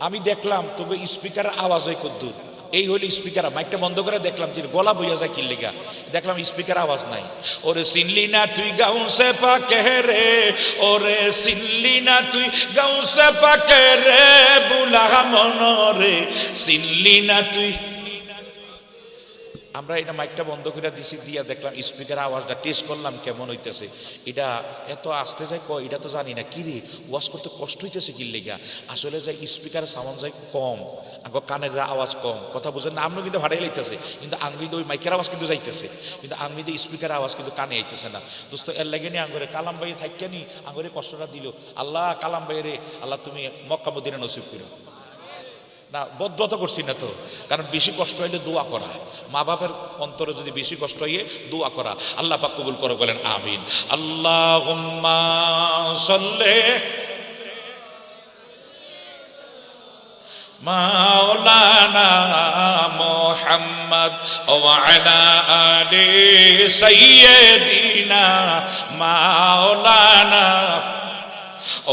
আমি দেখলাম তবে স্পিকারের আওয়াজ হয় কদ্দুর, এই হইল স্পিকার। মাইকটা বন্ধ করে দেখলাম যে গলা বইয়া যায় কি লেগা, দেখলাম স্পিকার আওয়াজ নাই। ওরে চিনলি না তুই গাউসে পাকে রে, ওরে চিনলি না তুই গাউসে পাকে রে, বুলা মনরে চিনলি না তুই। আমরা এটা মাইকটা বন্ধ করে দিছি, দিয়া দেখলাম স্পিকার আওয়াজটা টেস্ট করলাম কেমন হইতেছে। এটা এত আসতে যায় কয় এটা তো জানি না, কি রে ওয়াজ করতে কষ্ট হইতেছে কি লেগা। আসলে যে স্পিকারের সাউন্ড যায় কম, আগে কানের আওয়াজ কম, কথা বুঝেন না। আপনি কিন্তু ভাড়াই লাইতেছে, কিন্তু আঙ্গুই ওই মাইকের আওয়াজ কিন্তু যাইতেছে, কিন্তু আঙ্গুই স্পিকার আওয়াজ কিন্তু কানে আইতেছে না। দোস্ত এর লাগে নি আঙ্গুরে কালাম ভাই থাকি নি আঙ্গুরে কষ্টটা দিল। আল্লাহ কালাম ভাই রে আল্লাহ তুমি মক্কা মদিনা নসিব করো না। বদ্ধতা করছি না তো, কারণ বেশি কষ্ট হইলে দোয়া করা, মা বাপের অন্তরে যদি বেশি কষ্ট হইয়ে দোয়া করা। আল্লাহ পাক কবুল করো, বলেন আমিন। আল্লাহুম্মা সাল্লি মাওলানা মুহাম্মদ ওয়া আলা আলি সাইয়্যিদিনা মাওলানা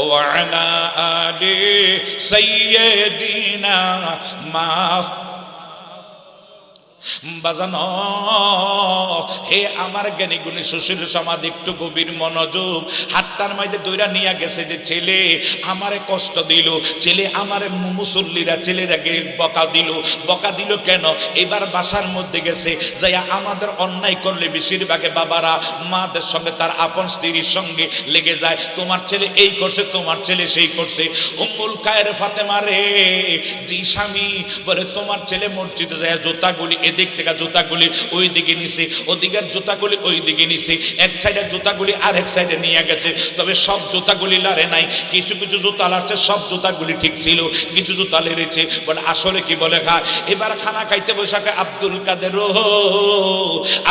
ওয়া আলা আলি সাইয়্যিদিনা বাজানো। হে আমার জ্ঞানী গুণী সুশীল সমাজ, একটু গভীর মনোযোগ। হাতটার মাঝে দইরা নিয়ে গেছে যে ছেলে আমারে কষ্ট দিল, ছেলে আমারে মুসল্লিরা ছেলেরাকে বকা দিল কেন? এবার বাসার মধ্যে গেছে যাইয়া আমাদের অন্যায় করলে বেশিরভাগে বাবারা মাদের সঙ্গে তার আপন স্ত্রীর সঙ্গে লেগে যায়, তোমার ছেলে এই করছে, তোমার ছেলে সেই করছে। উম্মুল খায়ের ফাতেমা রে, যে স্বামী বলে তোমার ছেলে মসজিদে যায় জুতাগুলি এদিক থেকে জুতাগুলি ওই দিকে নিছে, ওদিকের জুতাগুলি ওই দিকে নিছে, এক সাইডে জুতাগুলি আর এক সাইডে নিয়ে গেছে। তবে সব জুতাগুলি লারে নাই, কিছু কিছু জুতা লারছে, সব জুতাগুলি ঠিক ছিল, কিছু জুতা লেড়েছে। বলে আসলে কি বলে খা। এবার খানা খাইতে বসাকে আব্দুল কাদের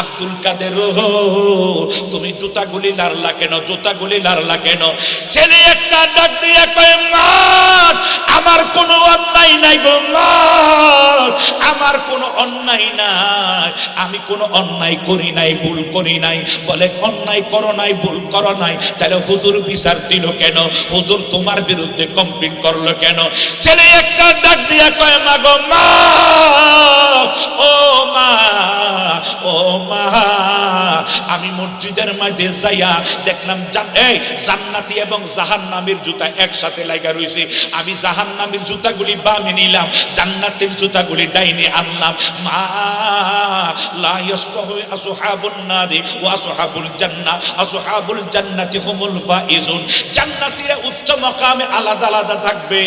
আব্দুল কাদের তুমি জুতাগুলি লারলা কেন, জুতাগুলি লারলা কেন? ছেলে একটা ডাক দিয়ে কয় মা আমার কোনো অন্যায় নাই গো মা, আমার কোনো অন্যায় নাই, আমি কোনো অন্যায় করি নাই, ভুল করি নাই। বলে অন্যায় করো নাই, ভুল করো নাই, তাহলে হুজুর বিচার দিল কেন? হুজুর তোমার বিরুদ্ধে কমপ্লেন করলো কেন? ছেলে একটা ডাক দিয়া কয় মা গো মা, ও মা, ও মা, আমি মসজিদের মাঝে যাইয়া দেখলাম জান্নাতি এবং জাহান্নামীর জুতা একসাথে লাগা রইছে। আমি জাহান্নামীর জুতাগুলি বামে নিলাম, জান্নাতের জুতাগুলি ডাইনে আনলাম। মা লা ইয়াসবাহু আসহাবুন নারি ওয়া আসহাবুল জান্নাহ, আসহাবুল জান্নাতি হুমুল ফাইজুন। জান্নাতীরা উচ্চ মাকামে আলাদা আলাদা থাকবে,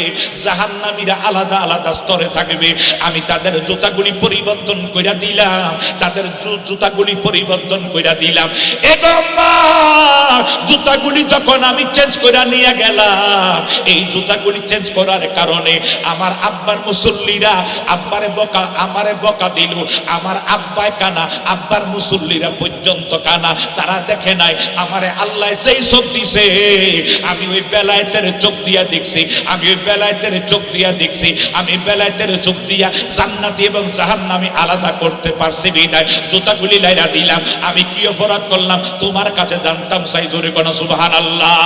জাহান্নামীরা আলাদা আলাদা স্তরে থাকবে। আমি তাদের জুতাগুলি পরিবর্তন কইরা দিলাম, তাদের জুতাগুলি পরিবর্তন কইরা দিলাম। এবং মা জুতাগুলি যখন আমি চেঞ্জ কইরা নিয়ে গেলাম, এই জুতাগুলি চেঞ্জ করার কারণে আমার আব্বার মুসল্লিরা আমারে বকা দিল। আমার আব্বায় কানা, আব্বার মুসল্লিরা পর্যন্ত কানা। তারা দেখে নাই আমারে আল্লাহ যেই চোখ দিছে, আমি ওই বেলায়েতের চোখ দিয়া দেখছি, আমি ওই বেলায়েতের চোখ দিয়া দেখছি, আমি বেলায়েতের চোখ দিয়া জান্নাতি এবং জাহান্নামী আলাদা করতে পারছি বিদায় জুতাগুলি লাইরা দিলাম। আমি কি অপরাধ করলাম তোমার কাছে জানতাম চাই, জোরে কোন সুবহানাল্লাহ।